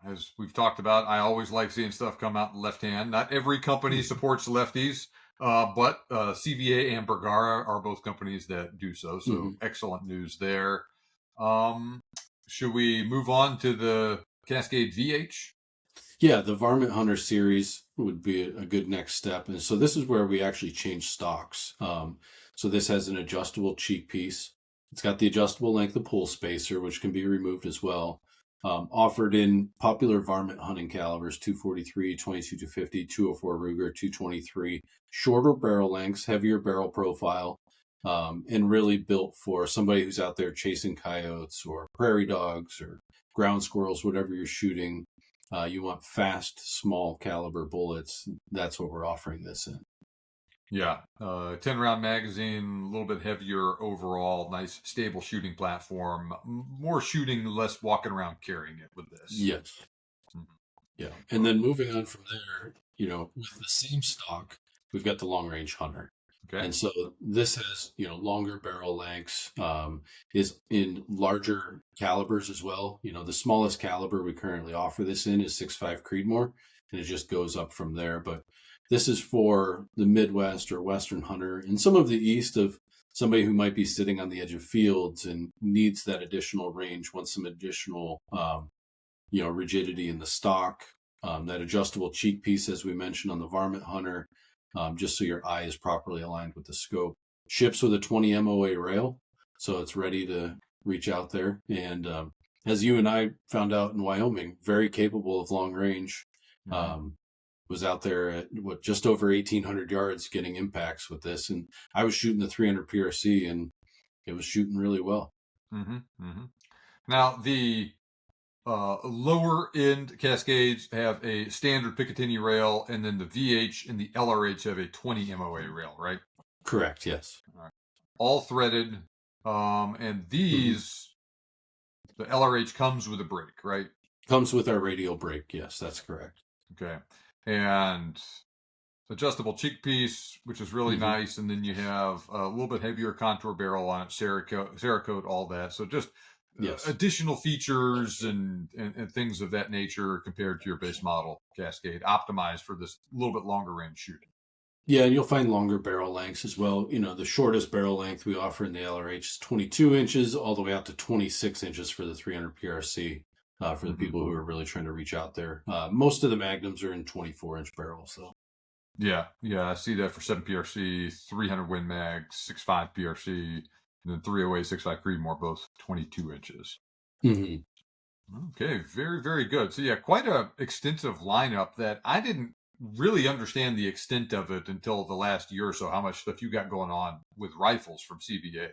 As we've talked about, I always like seeing stuff come out in left hand. Not every company supports lefties, but CVA and Bergara are both companies that do so. So excellent news there. Should we move on to the Cascade VH? Yeah, the Varmint Hunter series would be a good next step. And so this is where we actually change stocks. So this has an adjustable cheek piece. It's got the adjustable length of pull spacer, which can be removed as well. Offered in popular varmint hunting calibers, 243, 22-50, 204 Ruger, 223, shorter barrel lengths, heavier barrel profile, and really built for somebody who's out there chasing coyotes or prairie dogs or ground squirrels, whatever you're shooting. You want fast, small caliber bullets. That's what we're offering this in. Yeah, 10-round magazine, a little bit heavier overall, nice stable shooting platform, more shooting, less walking around carrying it with this. Yes. Yeah. And then moving on from there, with the same stock, we've got the long range hunter. Okay. And so this has, longer barrel lengths, is in larger calibers as well. The smallest caliber we currently offer this in is 6.5 Creedmoor, and it just goes up from there. But this is for the Midwest or Western hunter and some of the East of somebody who might be sitting on the edge of fields and needs that additional range, wants some additional, rigidity in the stock, that adjustable cheek piece, as we mentioned on the Varmint Hunter, just so your eye is properly aligned with the scope. Ships with a 20 MOA rail, so it's ready to reach out there. And as you and I found out in Wyoming, very capable of long range. Was out there at just over 1,800 yards getting impacts with this, and I was shooting the 300 PRC, and it was shooting really well. Now lower end Cascades have a standard Picatinny rail, and then the VH and the LRH have a 20 MOA rail, right? Correct. Yes. All threaded. And these, the LRH comes with a brake, right? Comes with our radial brake. Yes, that's correct. Okay. And adjustable cheek piece, which is really nice. And then you have a little bit heavier contour barrel on it, Cerakote, all that. So just additional features and things of that nature compared to your base model Cascade, optimized for this little bit longer range shooting. Yeah, and you'll find longer barrel lengths as well. You know, the shortest barrel length we offer in the LRH is 22 inches, all the way out to 26 inches for the 300 PRC. For the people who are really trying to reach out there, most of the Magnums are in 24-inch barrels. So, yeah, I see that for 7 PRC, 300 Win Mag, 6.5 PRC, and then 308, 6.5 Creedmoor, both 22 inches. Okay, very, very good. So yeah, quite a extensive lineup that I didn't really understand the extent of it until the last year or so, how much stuff you got going on with rifles from CVA.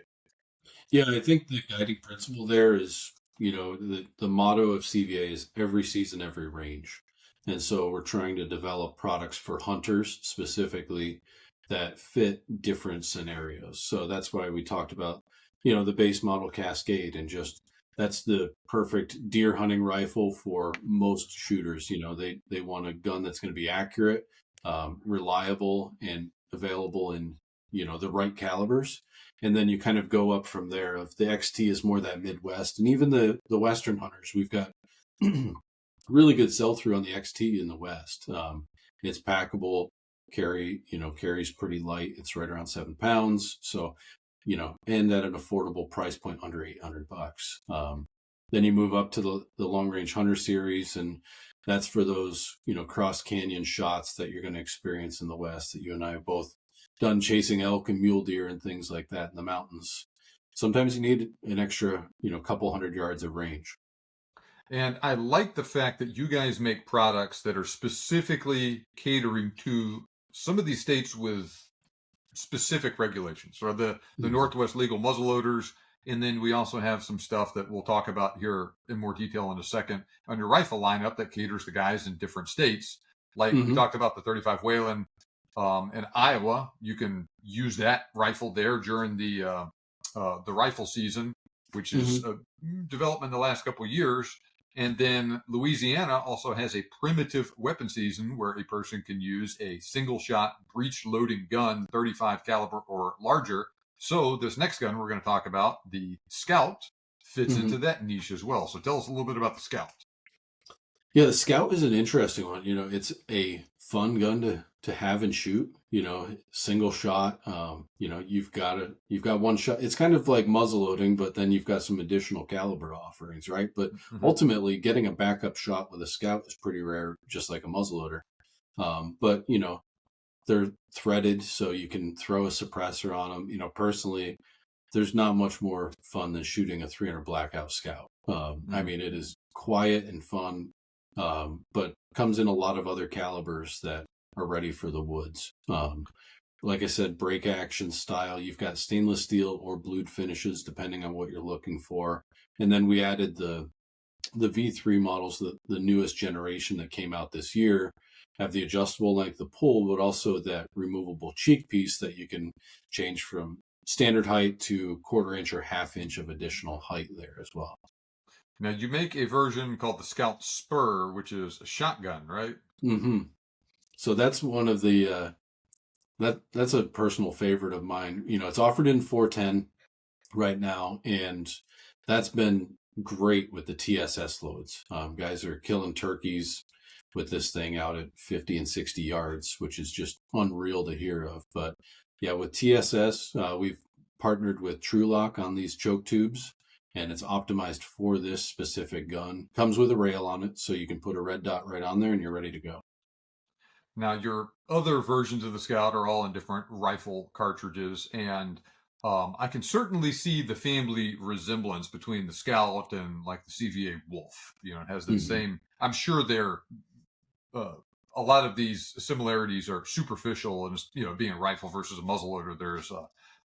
Yeah, I think the guiding principle there is, you know, the motto of CVA is every season, every range. And so we're trying to develop products for hunters specifically that fit different scenarios. So that's why we talked about, you know, the base model Cascade, and just that's the perfect deer hunting rifle for most shooters. You know, they want a gun that's going to be accurate, reliable, and available in, you know, the right calibers. And then you kind of go up from there. Of the XT is more that Midwest, and even the Western hunters, we've got really good sell through on the XT in the West. It's packable, carries pretty light. It's right around 7 pounds. So, you know, and at an affordable price point under $800. Then you move up to the long range hunter series, and that's for those, you know, cross canyon shots that you're going to experience in the West that you and I have both done, chasing elk and mule deer and things like that in the mountains. Sometimes you need an extra, you know, couple hundred yards of range. And I like the fact that you guys make products that are specifically catering to some of these states with specific regulations, or the Northwest legal muzzleloaders. And then we also have some stuff that we'll talk about here in more detail in a second on your rifle lineup that caters to guys in different states. Like we talked about the 35 Whelen in Iowa. You can use that rifle there during the rifle season, which is a development in the last couple of years. And then Louisiana also has a primitive weapon season where a person can use a single shot breech loading gun, 35 caliber or larger. So this next gun we're going to talk about, the Scout, fits into that niche as well. So tell us a little bit about the Scout. Yeah, the Scout is an interesting one. You know, it's a fun gun to have and shoot. You know, single shot. You know, you've got one shot. It's kind of like muzzle loading, but then you've got some additional caliber offerings, right? But ultimately, getting a backup shot with a Scout is pretty rare, just like a muzzleloader. But you know, they're threaded, so you can throw a suppressor on them. You know, personally, there's not much more fun than shooting a 300 blackout Scout. I mean, it is quiet and fun, but comes in a lot of other calibers that are ready for the woods. Like I said, break action style. You've got stainless steel or blued finishes, depending on what you're looking for. And then we added the V3 models, the newest generation that came out this year, have the adjustable length of pull, but also that removable cheek piece that you can change from standard height to 1/4 inch or 1/2 inch of additional height there as well. Now you make a version called the Scout Spur, which is a shotgun, right? So that's one of the that's a personal favorite of mine. You know, it's offered in 410 right now, and that's been great with the TSS loads. Guys are killing turkeys with this thing out at 50 and 60 yards, which is just unreal to hear of. But yeah, with TSS, we've partnered with TrueLock on these choke tubes, and it's optimized for this specific gun. Comes with a rail on it, so you can put a red dot right on there and you're ready to go. Now, your other versions of the Scout are all in different rifle cartridges, and I can certainly see the family resemblance between the Scout and like the CVA Wolf. You know, it has the same. I'm sure they're a lot of these similarities are superficial, and you know, being a rifle versus a muzzleloader, there's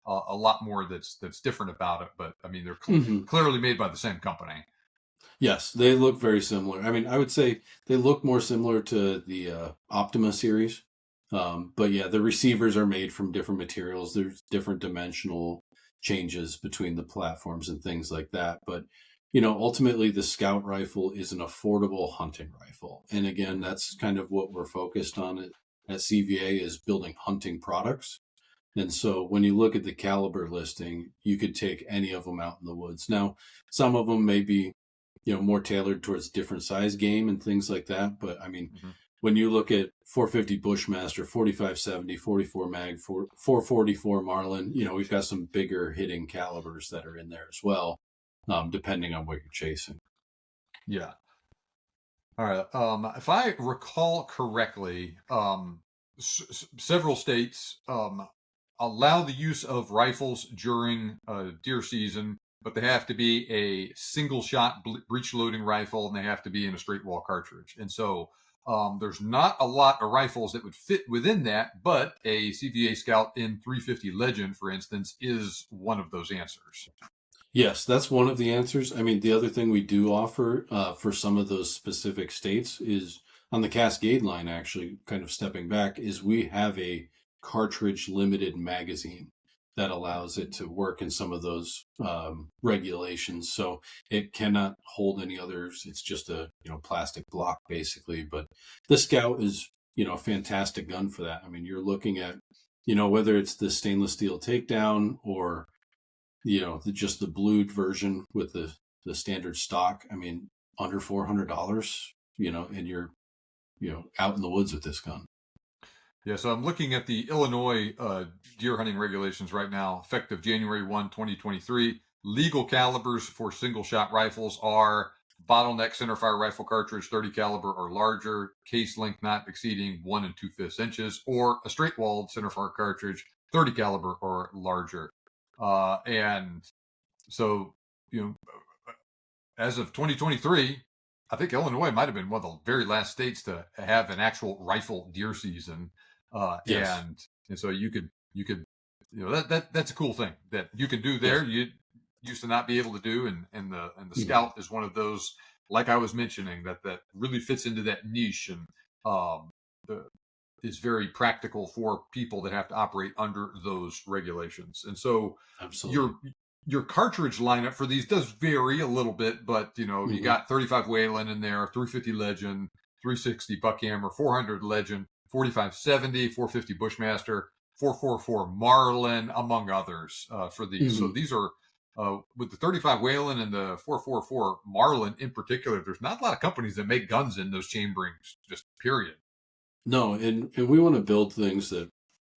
a lot more that's different about it. But I mean, they're clearly made by the same company. Yes, they look very similar. I mean, I would say they look more similar to the Optima series. But yeah, the receivers are made from different materials. There's different dimensional changes between the platforms and things like that. But, ultimately the Scout rifle is an affordable hunting rifle. And again, that's kind of what we're focused on at CVA is building hunting products. And so when you look at the caliber listing, you could take any of them out in the woods. Now, some of them may be, more tailored towards different size game and things like that. But I mean, Hmm. when you look at 450 Bushmaster, 4570, 44 mag, 444 Marlin, we've got some bigger hitting calibers that are in there as well, depending on what you're chasing. Yeah. All right. If I recall correctly, several states allow the use of rifles during deer season, but they have to be a single shot breech loading rifle and they have to be in a straight wall cartridge. And so there's not a lot of rifles that would fit within that, but a CVA Scout in 350 Legend, for instance, is one of those answers. Yes, that's one of the answers. I mean, the other thing we do offer for some of those specific states is on the Cascade line, actually, kind of stepping back, is we have a cartridge limited magazine that allows it to work in some of those regulations. So it cannot hold any others. It's just a, plastic block basically. But the Scout is, a fantastic gun for that. I mean, you're looking at, whether it's the stainless steel takedown or just the blued version with the standard stock. I mean, under $400, and you're out in the woods with this gun. Yeah, so I'm looking at the Illinois deer hunting regulations right now, effective January 1, 2023. Legal calibers for single shot rifles are bottleneck centerfire rifle cartridge 30 caliber or larger, case length not exceeding 1 2/5 inches, or a straight walled centerfire cartridge 30 caliber or larger. And so, you know, as of 2023, I think Illinois might have been one of the very last states to have an actual rifle deer season, uh, Yes. and and so you could that's a cool thing that you can do there. Yes. You used to not be able to do, and the Mhm. Scout is one of those, like I was mentioning, that really fits into that niche and um, the, is very practical for people that have to operate under those regulations. And so Absolutely. your cartridge lineup for these does vary a little bit, but you Hmm. got 35 Whelen in there, 350 Legend, 360 Buckhammer, 400 Legend, 4570, 450 Bushmaster, 444 Marlin, among others for these. So Hmm. these are with the 35 Whelen and the 444 Marlin in particular. There's not a lot of companies that make guns in those chamberings, just period. No, and we want to build things that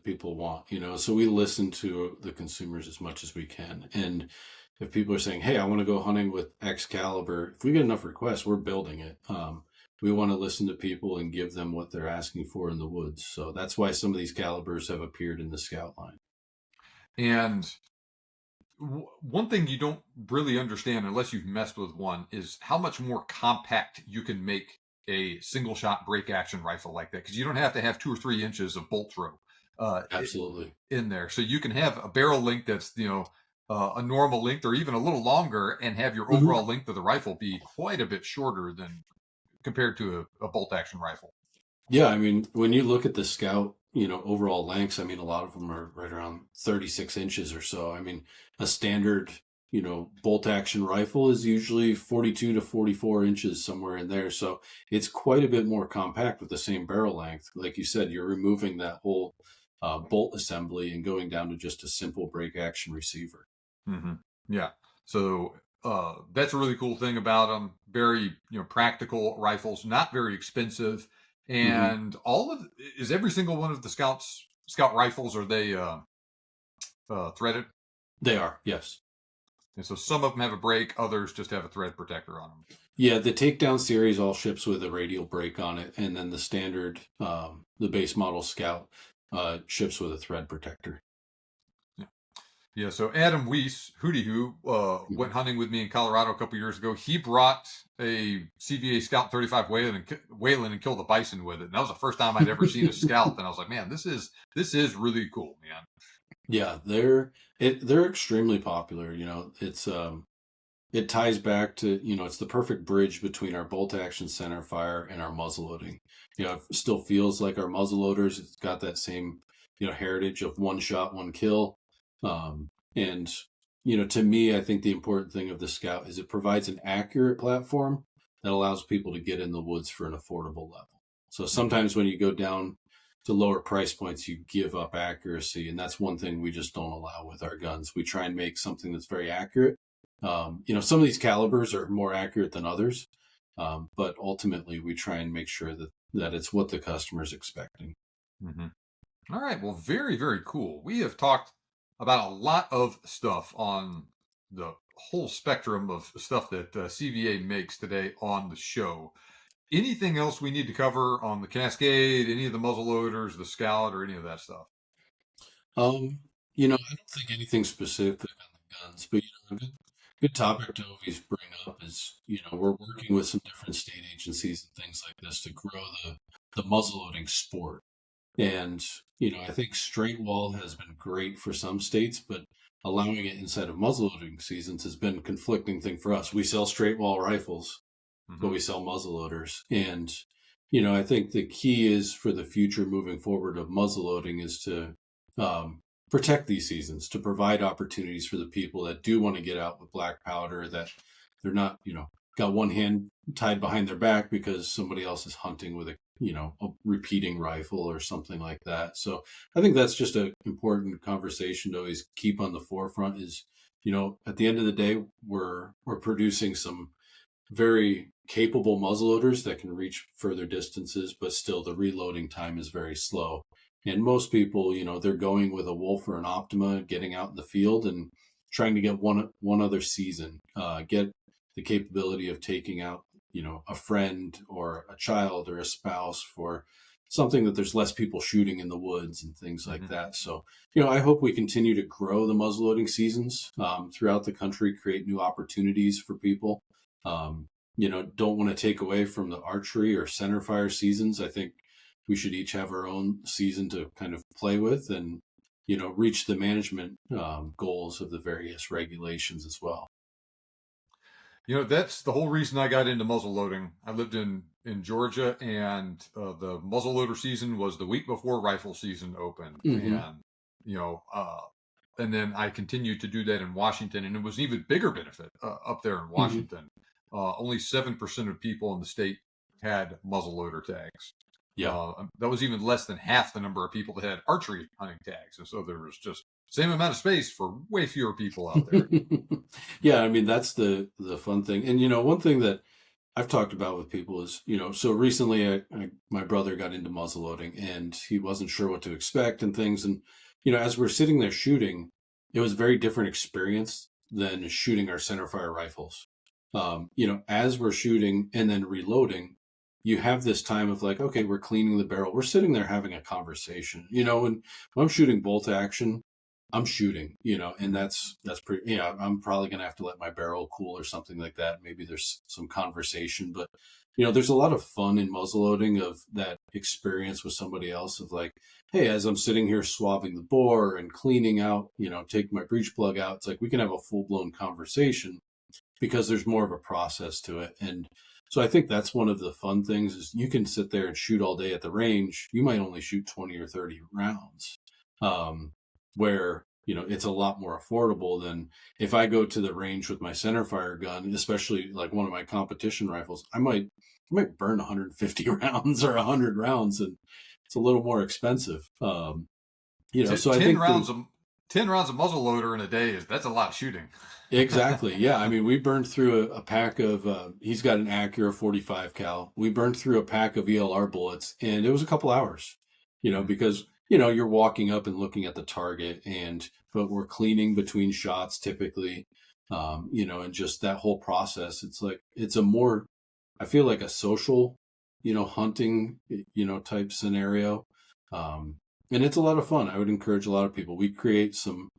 people want, so we listen to the consumers as much as we can. And if people are saying, hey, I want to go hunting with X caliber, if we get enough requests, we're building it. We want to listen to people and give them what they're asking for in the woods. So that's why some of these calibers have appeared in the Scout line. And one thing you don't really understand unless you've messed with one is how much more compact you can make a single shot break action rifle like that, because you don't have to have 2 or 3 inches of bolt throw uh, Absolutely. in there. So you can have a barrel length that's a normal length or even a little longer, and have your Hmm. overall length of the rifle be quite a bit shorter than compared to a bolt action rifle. Yeah, I mean, when you look at the Scout, overall lengths, I mean, a lot of them are right around 36 inches or so. I mean, a standard, bolt action rifle is usually 42 to 44 inches, somewhere in there. So it's quite a bit more compact with the same barrel length. Like you said, you're removing that whole bolt assembly and going down to just a simple break action receiver. Mm-hmm. Yeah. So that's a really cool thing about them. Very practical rifles, not very expensive, Hmm. and all of is every single one of the scout rifles, are they threaded? They are, yes. And so some of them have a brake, others just have a thread protector on them. Yeah, the takedown series all ships with a radial brake on it, and then the standard, the base model Scout, ships with a thread protector. Yeah. Yeah, so Adam Weiss, Hootie Hoo, Mhm. went hunting with me in Colorado a couple years ago. He brought a CVA Scout 35 Whelen and killed a bison with it. And that was the first time I'd ever seen a Scout. And I was like, man, this is really cool, man. Yeah, they're extremely popular. It's it ties back to, it's the perfect bridge between our bolt action center fire and our muzzle loading. It still feels like our muzzle loaders. It's got that same, heritage of one shot, one kill. And, to me, I think the important thing of the Scout is it provides an accurate platform that allows people to get in the woods for an affordable level. So sometimes when you go down to lower price points, you give up accuracy. And that's one thing we just don't allow with our guns. We try and make something that's very accurate. Some of these calibers are more accurate than others, but ultimately we try and make sure that it's what the customer's expecting. Mm-hmm. All right. Well, very, very cool. We have talked about a lot of stuff on the whole spectrum of stuff that CVA makes today on the show. Anything else we need to cover on the Cascade, any of the muzzle loaders, the Scout, or any of that stuff? I don't think anything specific on the guns, but a good topic to always bring up is, we're working with some different state agencies and things like this to grow the muzzleloading sport. And, I think straight wall has been great for some states, but allowing it inside of muzzleloading seasons has been a conflicting thing for us. We sell straight wall rifles, but we sell muzzleloaders. And, I think the key is for the future moving forward of muzzleloading is to protect these seasons, to provide opportunities for the people that do want to get out with black powder, that they're not, got one hand tied behind their back because somebody else is hunting with a repeating rifle or something like that. So I think that's just an important conversation to always keep on the forefront is, at the end of the day, we're producing some very capable muzzleloaders that can reach further distances, but still the reloading time is very slow. And most people, they're going with a Wolf or an Optima, getting out in the field and trying to get one other season, get the capability of taking out, a friend or a child or a spouse for something that there's less people shooting in the woods and things like that. So, I hope we continue to grow the muzzleloading seasons throughout the country, create new opportunities for people. Don't want to take away from the archery or center fire seasons. I think we should each have our own season to kind of play with and, reach the management goals of the various regulations as well. That's the whole reason I got into muzzle loading. I lived in Georgia, and the muzzle loader season was the week before rifle season opened. And, and then I continued to do that in Washington, and it was an even bigger benefit up there in Washington. Only 7% of people in the state had muzzle loader tags. Yeah. That was even less than half the number of people that had archery hunting tags. And so there was just same amount of space for way fewer people out there. Yeah, I mean, that's the fun thing. And, one thing that I've talked about with people is, so recently my brother got into muzzleloading and he wasn't sure what to expect and things. And, as we're sitting there shooting, it was a very different experience than shooting our centerfire rifles. As we're shooting and then reloading, you have this time of like, okay, we're cleaning the barrel. We're sitting there having a conversation, when I'm shooting bolt action, I'm shooting, and that's pretty, I'm probably going to have to let my barrel cool or something like that. Maybe there's some conversation, but, there's a lot of fun in muzzleloading of that experience with somebody else of like, hey, as I'm sitting here swabbing the bore and cleaning out, taking my breech plug out, it's like we can have a full blown conversation because there's more of a process to it. And so I think that's one of the fun things is you can sit there and shoot all day at the range. You might only shoot 20 or 30 rounds. Where it's a lot more affordable than if I go to the range with my centerfire gun, especially like one of my competition rifles, I might burn 150 rounds or 100 rounds, and it's a little more expensive. So I think 10 rounds of muzzle loader in a day that's a lot of shooting. Exactly. Yeah. I mean, we burned through a pack of, he's got an Accura 45 cal. We burned through a pack of ELR bullets and it was a couple hours, because, you're walking up and looking at the target but we're cleaning between shots typically, and just that whole process. It's like, I feel like a social, hunting, type scenario. And it's a lot of fun. I would encourage a lot of people. We create some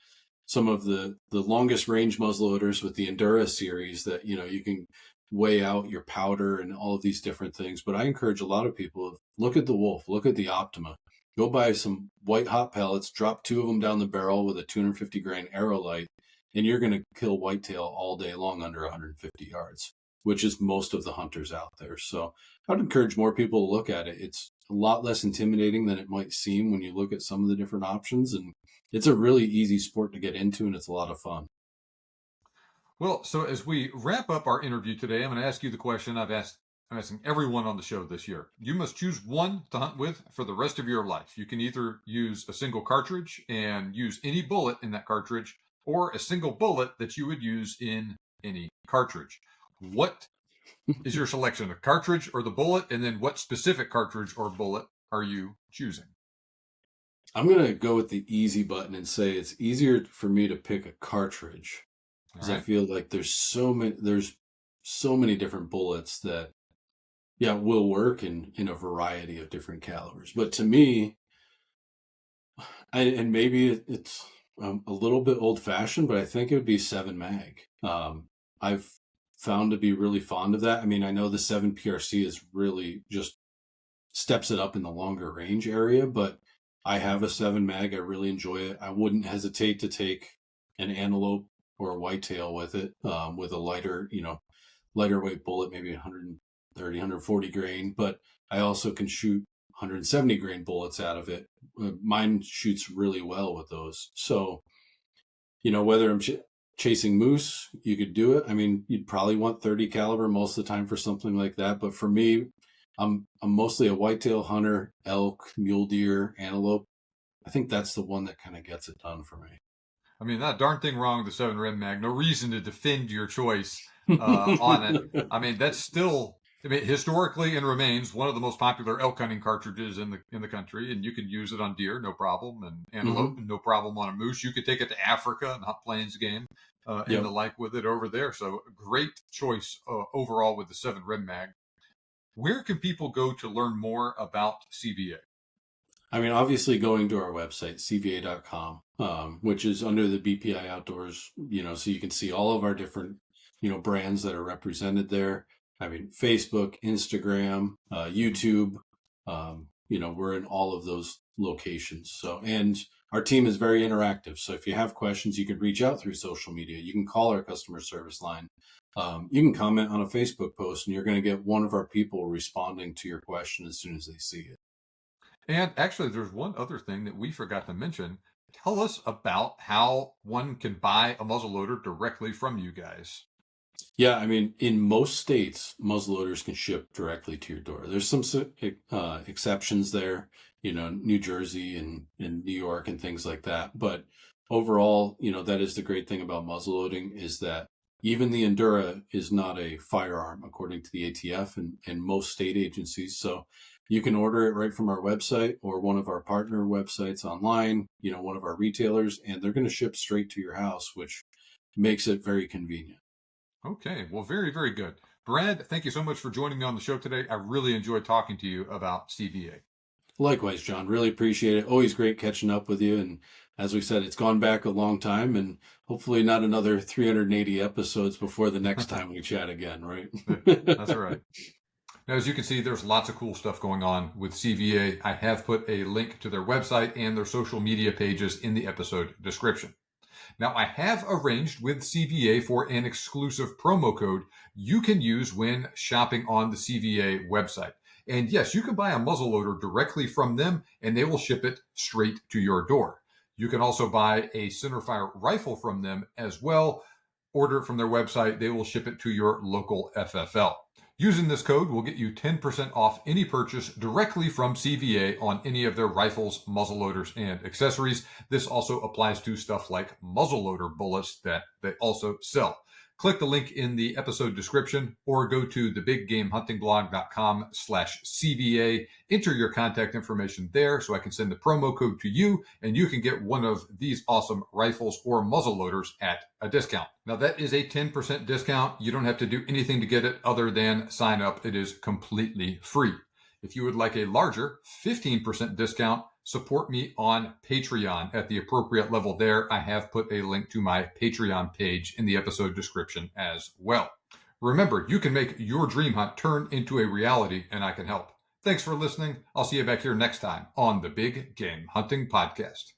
of the longest range muzzleloaders with the Endura series that, you can weigh out your powder and all of these different things. But I encourage a lot of people, look at the Wolf, look at the Optima, go buy some white hot pellets, drop 2 of them down the barrel with a 250 grain arrow light and you're going to kill whitetail all day long under 150 yards, which is most of the hunters out there. So I would encourage more people to look at it. It's a lot less intimidating than it might seem when you look at some of the different options, and it's a really easy sport to get into, and it's a lot of fun. Well, so as we wrap up our interview today, I'm going to ask you the question I'm asking everyone on the show this year. You must choose one to hunt with for the rest of your life. You can either use a single cartridge and use any bullet in that cartridge, or a single bullet that you would use in any cartridge. What is your selection, the cartridge or the bullet? And then what specific cartridge or bullet are you choosing? I'm going to go with the easy button and say it's easier for me to pick a cartridge, because I feel like there's so many different bullets that will work in a variety of different calibers. But to me, and maybe it's a little bit old fashioned, but I think it would be 7 mag. I've found to be really fond of that. I mean, I know the 7 PRC is really just steps it up in the longer range area, but I have a 7 mag. I really enjoy it. I wouldn't hesitate to take an antelope or a whitetail with it, with a lighter weight bullet, maybe 130, 140 grain, but I also can shoot 170 grain bullets out of it. Mine shoots really well with those. So, whether I'm chasing moose, you could do it. I mean, you'd probably want 30 caliber most of the time for something like that. But for me, I'm mostly a whitetail hunter, elk, mule deer, antelope. I think that's the one that kind of gets it done for me. I mean, not a darn thing wrong with the 7 Red Mag. No reason to defend your choice on it. I mean, that's still, historically and remains one of the most popular elk hunting cartridges in the country, and you can use it on deer, no problem, and antelope, no problem on a moose. You could take it to Africa and hunt plains game and the like with it over there. So great choice overall with the 7 Red Mag. Where can people go to learn more about CVA? I mean, obviously going to our website, cva.com, which is under the BPI Outdoors, so you can see all of our different, brands that are represented there. I mean, Facebook, Instagram, YouTube, we're in all of those locations. So, and our team is very interactive. So if you have questions, you can reach out through social media. You can call our customer service line. You can comment on a Facebook post, and you're going to get one of our people responding to your question as soon as they see it. And actually, there's one other thing that we forgot to mention. Tell us about how one can buy a muzzleloader directly from you guys. Yeah, I mean, in most states, muzzleloaders can ship directly to your door. There's some exceptions there, New Jersey and New York and things like that. But overall, that is the great thing about muzzleloading, is that even the Endura is not a firearm, according to the ATF and most state agencies. So you can order it right from our website or one of our partner websites online, one of our retailers, and they're going to ship straight to your house, which makes it very convenient. Okay, well, very, very good. Brad, thank you so much for joining me on the show today. I really enjoyed talking to you about CVA. Likewise, John. Really appreciate it. Always great catching up with you. And as we said, it's gone back a long time, and hopefully not another 380 episodes before the next time we chat again, right? That's right. Now, as you can see, there's lots of cool stuff going on with CVA. I have put a link to their website and their social media pages in the episode description. Now, I have arranged with CVA for an exclusive promo code you can use when shopping on the CVA website. And yes, you can buy a muzzleloader directly from them, and they will ship it straight to your door. You can also buy a centerfire rifle from them as well. Order it from their website. They will ship it to your local FFL. Using this code will get you 10% off any purchase directly from CVA on any of their rifles, muzzleloaders, and accessories. This also applies to stuff like muzzleloader bullets that they also sell. Click the link in the episode description or go to thebiggamehuntingblog.com/CVA. Enter your contact information there so I can send the promo code to you and you can get one of these awesome rifles or muzzleloaders at a discount. Now that is a 10% discount. You don't have to do anything to get it other than sign up. It is completely free. If you would like a larger 15% discount, support me on Patreon at the appropriate level there. I have put a link to my Patreon page in the episode description as well. Remember, you can make your dream hunt turn into a reality, and I can help. Thanks for listening. I'll see you back here next time on the Big Game Hunting Podcast.